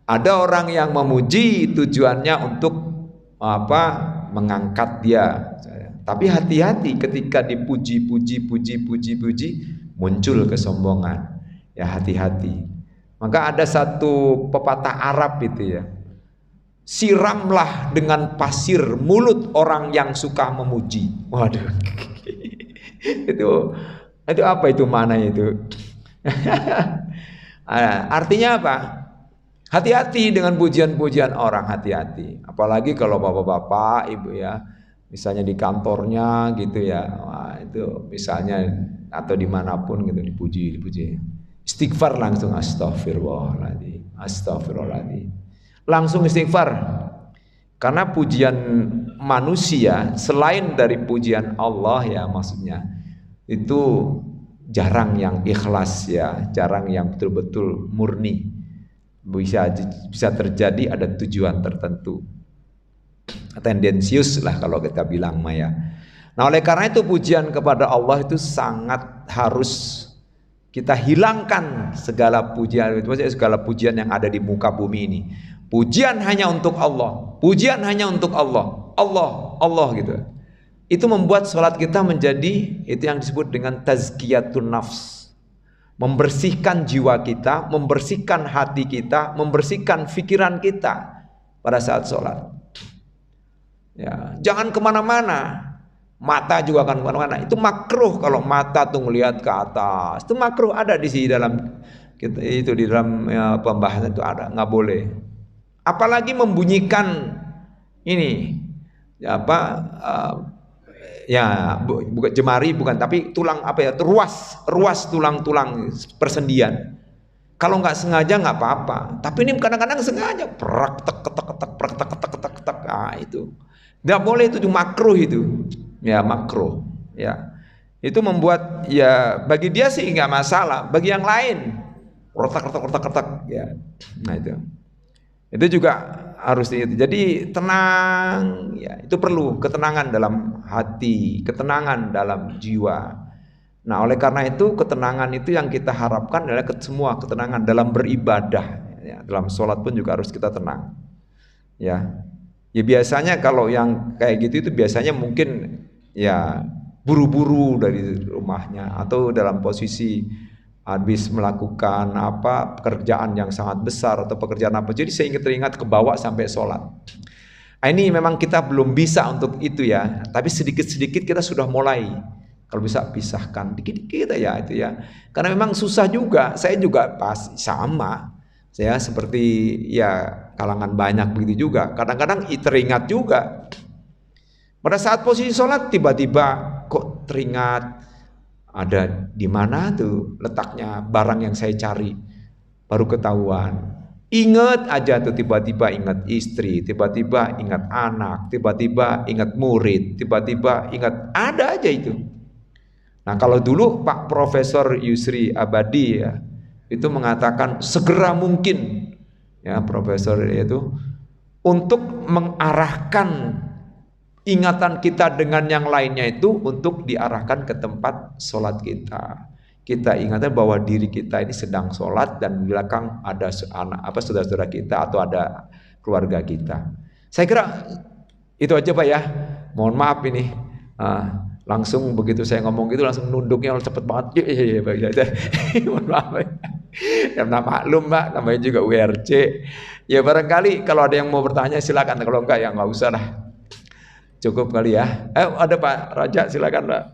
Ada orang yang memuji tujuannya untuk apa? Mengangkat dia. Tapi hati-hati ketika dipuji, muncul kesombongan. Ya hati-hati. Maka ada satu pepatah Arab itu ya. Siramlah dengan pasir mulut orang yang suka memuji. Waduh. itu apa itu maknanya itu? Artinya apa? Hati-hati dengan pujian-pujian orang, hati-hati. Apalagi kalau bapak-bapak, ibu ya, misalnya di kantornya gitu ya, wah, itu misalnya atau dimanapun gitu dipuji. Istighfar langsung, astagfirullahaladzim, astagfirullahaladzim. Langsung istighfar. Karena pujian manusia selain dari pujian Allah ya maksudnya itu jarang yang ikhlas ya, jarang yang betul-betul murni. Bisa terjadi ada tujuan tertentu, tendensius lah kalau kita bilang Maya. Nah oleh karena itu pujian kepada Allah itu sangat harus kita hilangkan segala pujian, segala pujian yang ada di muka bumi ini. Pujian hanya untuk Allah, pujian hanya untuk Allah, Allah gitu. Itu membuat sholat kita menjadi itu yang disebut dengan tazkiyatun nafs. Membersihkan jiwa kita, membersihkan hati kita, membersihkan pikiran kita pada saat sholat. Ya, jangan kemana-mana. Mata juga akan kemana-mana. Itu makruh kalau mata tuh melihat ke atas. Itu makruh ada di sini dalam itu di dalam ya, pembahasan itu ada, nggak boleh. Apalagi membunyikan ini ya apa? Ya bukan jemari bukan tapi tulang apa ya ruas tulang-tulang persendian. Kalau nggak sengaja nggak apa-apa, tapi ini kadang-kadang sengaja prak tek tek tek prak tek tek tek tek itu nggak boleh, itu makruh itu ya makruh ya. Itu membuat ya bagi dia sih nggak masalah, bagi yang lain retak retak retak retak ya. Nah itu juga harus itu. Jadi tenang ya, itu perlu ketenangan dalam hati, ketenangan dalam jiwa. Nah oleh karena itu ketenangan itu yang kita harapkan adalah semua ketenangan dalam beribadah ya, dalam sholat pun juga harus kita tenang ya. Ya biasanya kalau yang kayak gitu itu biasanya mungkin ya buru-buru dari rumahnya atau dalam posisi habis melakukan apa pekerjaan yang sangat besar atau pekerjaan apa, jadi saya teringat ke bawah sampai sholat. Ini memang kita belum bisa untuk itu ya, tapi sedikit-sedikit kita sudah mulai. Kalau bisa pisahkan dikit-dikit ya itu ya, karena memang susah juga. Saya juga pas sama, saya seperti ya kalangan banyak begitu juga. Kadang-kadang teringat juga pada saat posisi sholat tiba-tiba kok teringat ada di mana tuh letaknya barang yang saya cari, baru ketahuan. Ingat aja tuh tiba-tiba ingat istri, tiba-tiba ingat anak, tiba-tiba ingat murid, tiba-tiba ingat ada aja itu. Nah kalau dulu Pak Profesor Yusri Abadi ya itu mengatakan segera mungkin ya profesor itu untuk mengarahkan ingatan kita dengan yang lainnya itu untuk diarahkan ke tempat sholat kita. Kita ingatkan bahwa diri kita ini sedang sholat dan di belakang ada anak apa saudara-saudara kita atau ada keluarga kita. Saya kira itu aja Pak ya. Mohon maaf ini langsung begitu saya ngomong gitu langsung nunduknya cepet banget. Iya Pak. Mohon maaf. Karena maklum Pak, namanya juga WRC. Ya barangkali kalau ada yang mau bertanya silakan. Kalau enggak ya nggak usah lah. Cukup kali ya. Ada Pak Raja, silakan Pak.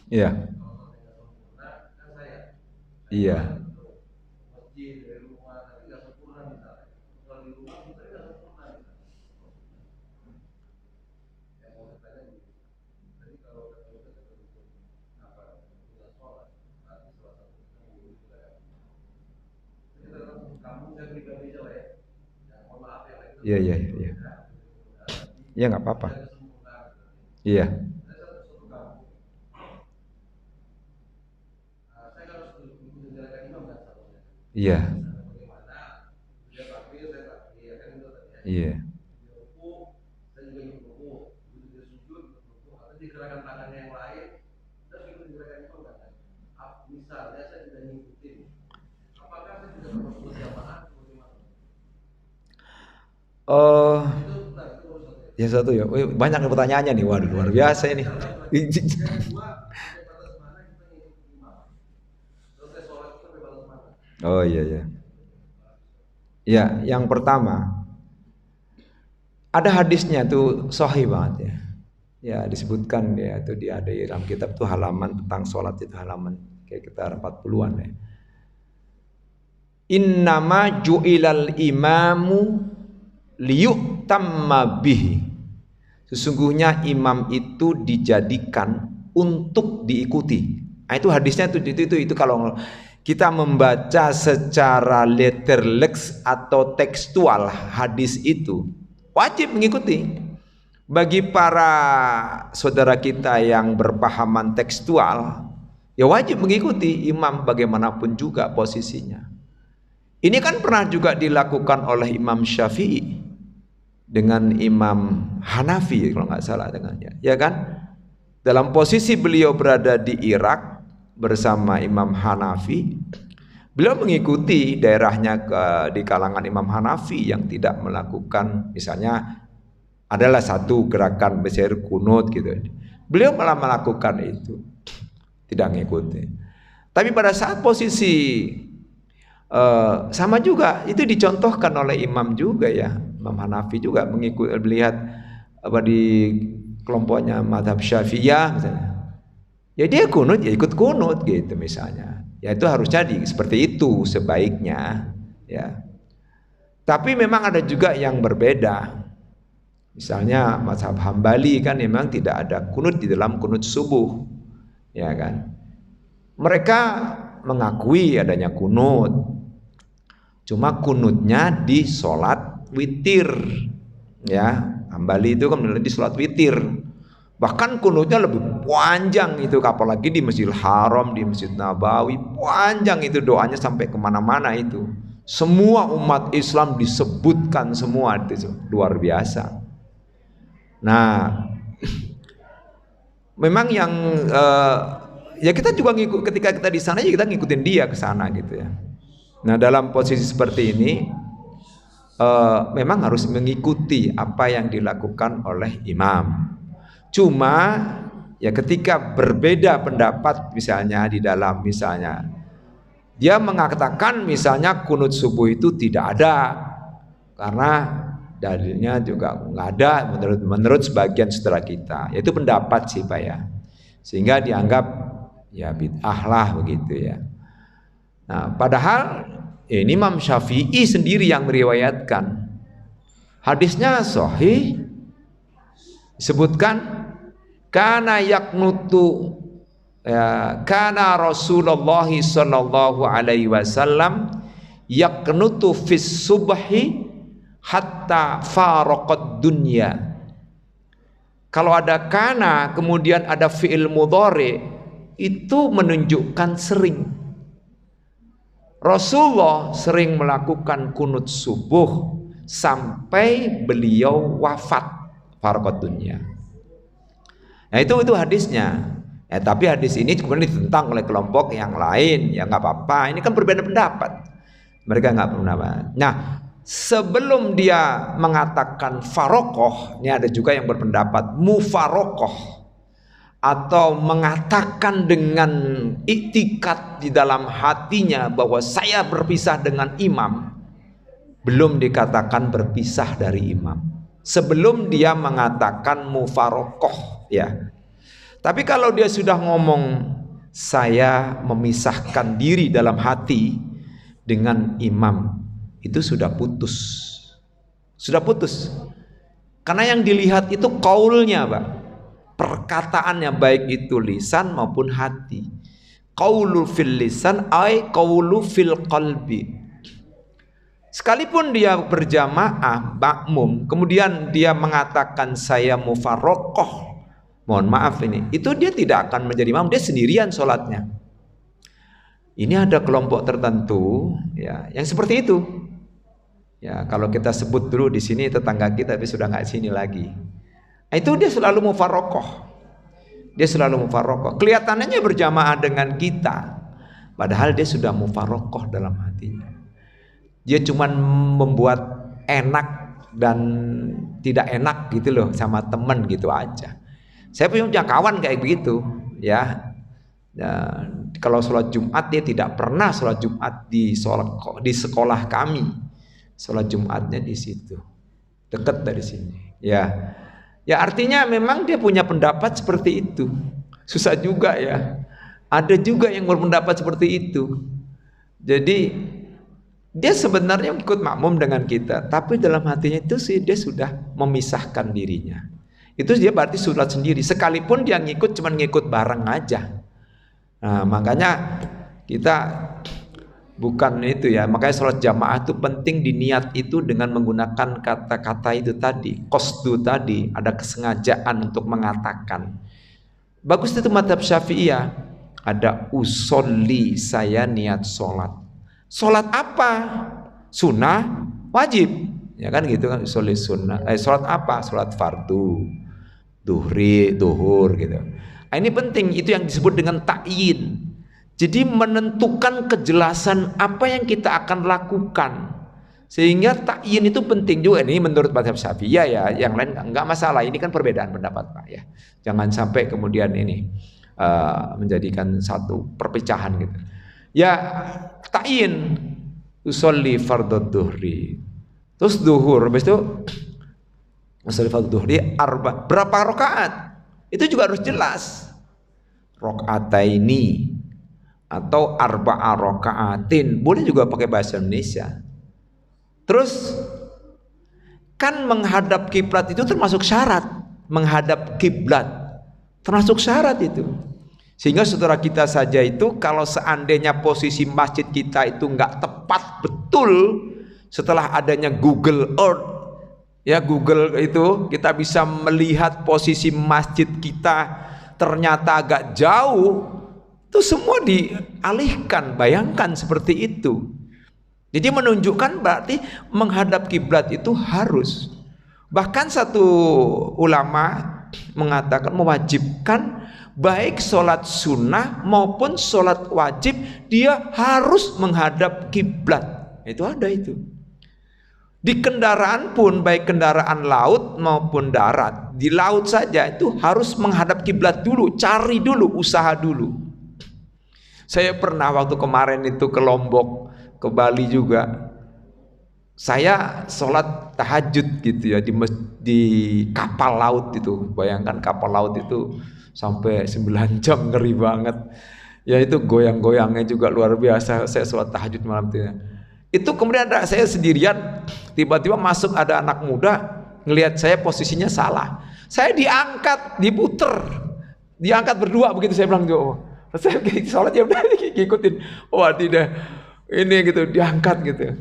Iya. Iya. Iya, iya, iya. Iya, nggak apa-apa. Iya. Iya. Iya. Oh, yang satu ya. Wih, banyak pertanyaannya nih. Waduh, luar biasa ini. Oh iya iya. Ya, yang pertama ada hadisnya tuh sahih banget ya. Ya disebutkan ya itu dia ada di dalam kitab tuh halaman tentang sholat itu halaman kayak kita 40-an ya. Innama ju'ilal imamu liyutamma bihi. Sesungguhnya imam itu dijadikan untuk diikuti. Nah, itu hadisnya itu kalau kita membaca secara letterlex atau tekstual hadis itu wajib mengikuti. Bagi para saudara kita yang berpahaman tekstual, ya wajib mengikuti imam bagaimanapun juga posisinya. Ini kan pernah juga dilakukan oleh Imam Syafi'i dengan Imam Hanafi kalau nggak salah dengannya, ya kan? Dalam posisi beliau berada di Irak bersama Imam Hanafi, beliau mengikuti daerahnya di kalangan Imam Hanafi yang tidak melakukan misalnya adalah satu gerakan besar kunut gitu. Beliau malah melakukan itu, tidak mengikuti. Tapi pada saat posisi sama juga itu dicontohkan oleh imam juga ya, Imam Hanafi juga mengikuti melihat apa di kelompoknya mazhab Syafi'iyah misalnya. Ya dia kunut ya ikut kunut gitu misalnya. Ya itu harus jadi seperti itu sebaiknya ya. Tapi memang ada juga yang berbeda. Misalnya mazhab Hambali kan memang tidak ada kunut di dalam kunut subuh, ya kan? Mereka mengakui adanya kunut, cuma kunutnya di sholat witir, ya. Hambali itu kan di sholat witir, bahkan kunutnya lebih panjang itu, apalagi di Masjidil Haram, di Masjid Nabawi, panjang itu doanya sampai kemana-mana itu. Semua umat Islam disebutkan semua itu luar biasa. Nah, memang yang ya kita juga ngikut ketika kita di sana ya kita ngikutin dia ke sana gitu ya. Nah, dalam posisi seperti ini memang harus mengikuti apa yang dilakukan oleh imam. Cuma ya ketika berbeda pendapat misalnya di dalam misalnya dia mengatakan misalnya kunut subuh itu tidak ada karena dalilnya juga nggak ada menurut sebagian saudara kita, yaitu pendapat sih Pak ya, sehingga dianggap ya bid'ah lah begitu ya. Nah padahal ini Imam Syafi'i sendiri yang meriwayatkan hadisnya sahih, disebutkan kana yaknutu ya, kana Rasulullah sallallahu alaihi wasallam yaknutu fis subhi hatta faraqad dunya. Kalau ada kana kemudian ada fi'il mudhari itu menunjukkan sering. Rasulullah sering melakukan kunut subuh sampai beliau wafat, faraqad dunya. Nah itu hadisnya. Ya, tapi hadis ini kemudian ditentang oleh kelompok yang lain. Ya nggak apa-apa. Ini kan berbeda pendapat. Mereka nggak pendapat. Nah, sebelum dia mengatakan farokoh, ini ada juga yang berpendapat mufarokoh, atau mengatakan dengan iktikad di dalam hatinya bahwa saya berpisah dengan imam, belum dikatakan berpisah dari imam sebelum dia mengatakan mufarokoh ya. Tapi kalau dia sudah ngomong saya memisahkan diri dalam hati dengan imam, itu sudah putus. Sudah putus. Karena yang dilihat itu qaulnya, Pak. Perkataannya baik itu lisan maupun hati. Qaulu fil lisan ay qaulu fil qalbi. Sekalipun dia berjamaah makmum, kemudian dia mengatakan saya mufarroqoh, mohon maaf ini, itu dia tidak akan menjadi imam, dia sendirian sholatnya. Ini ada kelompok tertentu ya yang seperti itu. Ya, kalau kita sebut dulu di sini tetangga kita, tapi sudah nggak sini lagi. Itu dia selalu mufarroqoh. Dia selalu mufarroqoh. Kelihatannya berjamaah dengan kita, padahal dia sudah mufarroqoh dalam hatinya. Dia cuma membuat enak dan tidak enak gitu loh sama teman gitu aja. Saya punya kawan kayak begitu, ya. Kalau sholat Jumat dia tidak pernah sholat Jumat di sekolah kami. Sholat Jumatnya di situ, dekat dari sini. Ya, ya artinya memang dia punya pendapat seperti itu. Susah juga ya. Ada juga yang berpendapat seperti itu. Jadi dia sebenarnya ikut makmum dengan kita, tapi dalam hatinya itu sih dia sudah memisahkan dirinya. Itu dia berarti sholat sendiri, sekalipun dia ngikut cuman ngikut bareng aja. Nah, makanya kita bukan itu ya, makanya sholat jamaah itu penting diniat itu dengan menggunakan kata-kata itu tadi, qasdu tadi, ada kesengajaan untuk mengatakan. Bagus itu mazhab Syafi'iyah, ada usolli, saya niat sholat. Sholat apa? Sunnah, wajib, ya kan gitu kan, usolli sunnah. Sholat apa? Sholat fardu, duhur gitu. Nah, ini penting, itu yang disebut dengan ta'yin. Jadi menentukan kejelasan apa yang kita akan lakukan. Sehingga ta'yin itu penting juga. Ini menurut mazhab Syafi'iyah ya, yang lain enggak masalah. Ini kan perbedaan pendapat Pak ya. Jangan sampai kemudian ini menjadikan satu perpecahan gitu. Ya ta'yin, usolli fardhu dhuhri. Terus duhur, habis itu usolli fardhu dhuhri berapa rakaat? Itu juga harus jelas. Rakaataini atau arba'a rakaatin, boleh juga pakai bahasa Indonesia. Terus kan menghadap kiblat itu termasuk syarat, menghadap kiblat termasuk syarat itu. Sehingga saudara kita saja itu kalau seandainya posisi masjid kita itu nggak tepat betul, setelah adanya Google Earth, ya Google itu kita bisa melihat posisi masjid kita ternyata agak jauh, itu semua dialihkan. Bayangkan seperti itu. Jadi menunjukkan berarti menghadap kiblat itu harus. Bahkan satu ulama mengatakan mewajibkan baik sholat sunnah maupun sholat wajib dia harus menghadap kiblat. Itu ada itu. Di kendaraan pun baik kendaraan laut maupun darat, di laut saja itu harus menghadap kiblat dulu, cari dulu, usaha dulu. Saya pernah waktu kemarin itu ke Lombok, ke Bali juga, saya sholat tahajud gitu ya di kapal laut itu. Bayangkan kapal laut itu sampai 9 jam, ngeri banget. Ya itu goyang-goyangnya juga luar biasa. Saya sholat tahajud malam itu. Itu kemudian ada saya sendirian, tiba-tiba masuk ada anak muda, ngelihat saya posisinya salah. Saya diangkat, diputer, diangkat berdua begitu. Saya bilang, oh, saya sholat ya udah ngikutin. Wah tidak, ini gitu diangkat gitu.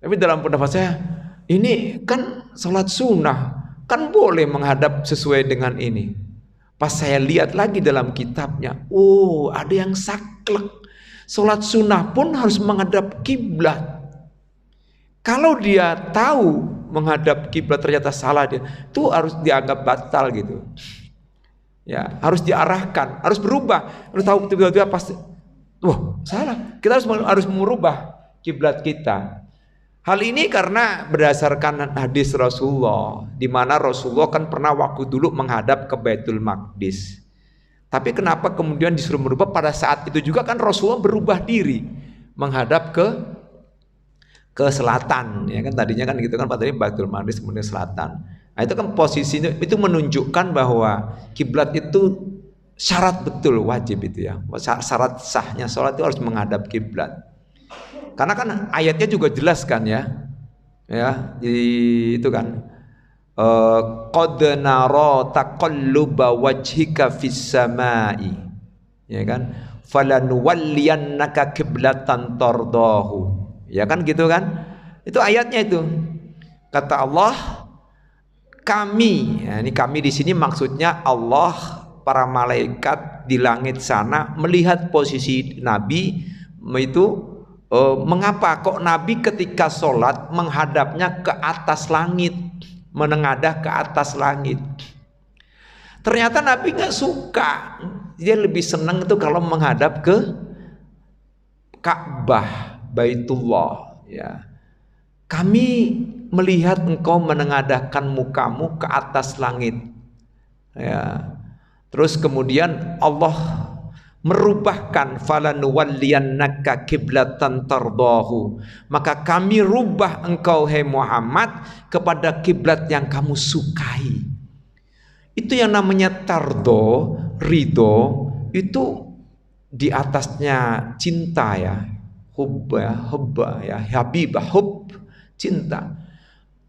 Tapi dalam pendapat saya, ini kan sholat sunnah, kan boleh menghadap sesuai dengan ini. Pas saya lihat lagi dalam kitabnya, oh ada yang saklek. Sholat sunnah pun harus menghadap kiblat. Kalau dia tahu menghadap kiblat ternyata salah, dia itu harus dianggap batal gitu. Ya, harus diarahkan, harus berubah. Harus tahu tiba-tiba pasti, wah salah. Kita harus merubah kiblat kita. Hal ini karena berdasarkan hadis Rasulullah, di mana Rasulullah kan pernah waktu dulu menghadap ke Baitul Maqdis. Tapi kenapa kemudian disuruh merubah pada saat itu juga kan Rasulullah berubah diri menghadap ke selatan, ya kan tadinya kan gitu kan, tadi Baitul Maqdis kemudian selatan. Nah itu kan posisinya itu menunjukkan bahwa kiblat itu syarat betul wajib itu ya. Syarat sahnya sholat itu harus menghadap kiblat. Karena kan ayatnya juga jelas kan ya. Ya, itu kan. Qad nara taqalluba wajhika fis samai. Ya kan? Falanuwalliyannaka qiblatan tardahu. Ya kan gitu kan? Itu ayatnya itu. Kata Allah, kami, ya ini kami di sini maksudnya Allah, para malaikat di langit sana melihat posisi Nabi itu, mengapa kok Nabi ketika sholat menghadapnya ke atas langit, menengadah ke atas langit. Ternyata Nabi nggak suka, dia lebih senang itu kalau menghadap ke Ka'bah, Baitullah. Ya, kami melihat engkau menengadahkan mukamu ke atas langit. Ya. Terus kemudian Allah merubahkan falanuwalliyannaka kiblatan tardahu. Maka kami rubah engkau hai Muhammad kepada kiblat yang kamu sukai. Itu yang namanya tardo, ridho, itu di atasnya cinta ya. Hubba ya, habibah, hub, cinta.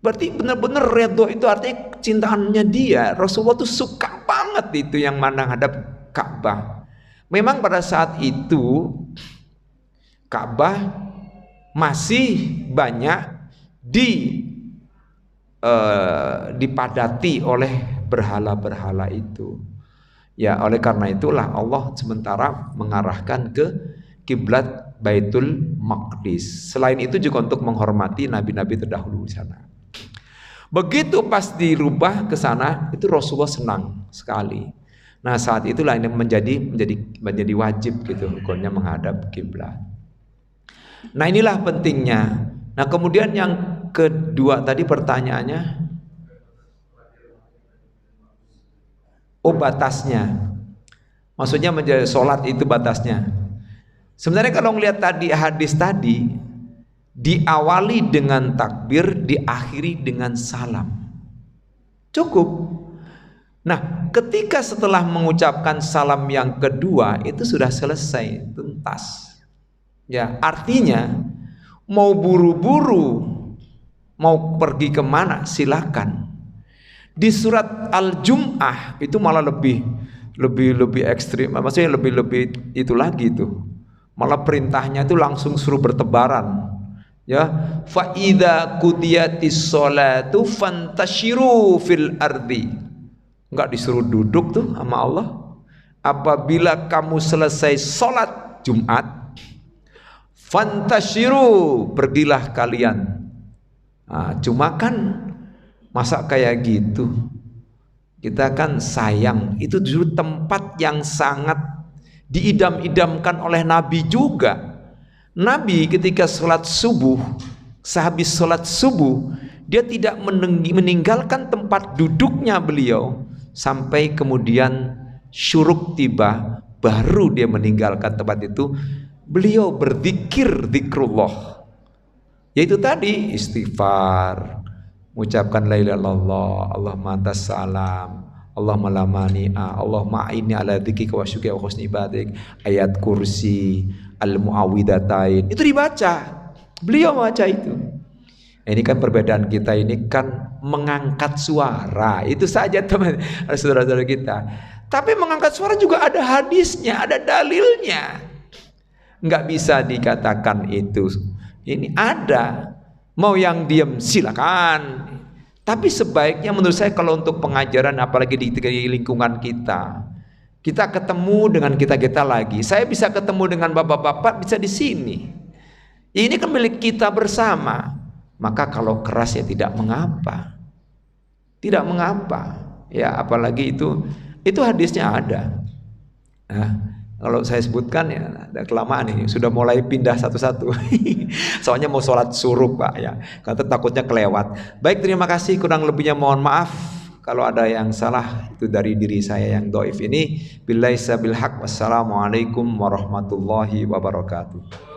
Berarti benar-benar ridho itu artinya cintaannya dia. Rasulullah tuh suka banget itu yang mana hadap Ka'bah. Memang pada saat itu Ka'bah masih banyak dipadati oleh berhala-berhala itu. Ya, oleh karena itulah Allah sementara mengarahkan ke kiblat Baitul Maqdis. Selain itu juga untuk menghormati nabi-nabi terdahulu di sana. Begitu pas dirubah ke sana, itu Rasulullah senang sekali. Nah, saat itulah ini menjadi wajib gitu hukumnya menghadap kiblat. Nah, inilah pentingnya. Nah, kemudian yang kedua tadi pertanyaannya, batasnya. Maksudnya menjadi sholat itu batasnya. Sebenarnya kalau melihat tadi hadis tadi, diawali dengan takbir, diakhiri dengan salam. Cukup. Nah, ketika setelah mengucapkan salam yang kedua, itu sudah selesai, tuntas. Ya, artinya mau buru-buru, mau pergi kemana, silakan. Di surat Al-Jum'ah itu malah lebih ekstrim, maksudnya lebih itu lagi tuh. Malah perintahnya itu langsung suruh bertebaran. Ya, fa idza qudiyatis sholatu fantashiru fil ardi. Enggak disuruh duduk tuh sama Allah. Apabila kamu selesai sholat Jumat, fantashiru, pergilah kalian. Nah, cuma kan masa kayak gitu, kita kan sayang. Itu justru tempat yang sangat diidam-idamkan oleh Nabi juga. Nabi ketika sholat subuh, sehabis sholat subuh, dia tidak meninggalkan tempat duduknya beliau sampai kemudian syuruk tiba, baru dia meninggalkan tempat itu. Beliau berzikir, zikrullah, yaitu tadi istighfar, mengucapkan la ilaha illallah, Allahumma antas salam, Allahumma la mani'a, Allahumma a'inni ala dzikrika wa syukrika wa husni ibadatik, ayat kursi, al-muawwidhatain, itu dibaca. Beliau baca itu. Ini kan perbedaan kita ini kan mengangkat suara, itu saja teman saudara-saudara kita. Tapi mengangkat suara juga ada hadisnya, ada dalilnya. Nggak bisa dikatakan itu. Ini ada. Mau yang diam silakan. Tapi sebaiknya menurut saya kalau untuk pengajaran, apalagi di lingkungan kita, kita ketemu dengan kita lagi. Saya bisa ketemu dengan bapak-bapak, bisa di sini. Ini kan milik kita bersama. Maka kalau keras ya tidak mengapa. Tidak mengapa. Ya, apalagi itu hadisnya ada. Nah, kalau saya sebutkan ya ada kelamaan ini, sudah mulai pindah satu-satu. Soalnya mau sholat suruh Pak ya, karena takutnya kelewat. Baik, terima kasih, kurang lebihnya mohon maaf kalau ada yang salah itu dari diri saya yang dhaif ini. Billahi sabil haq, wassalamualaikum warahmatullahi wabarakatuh.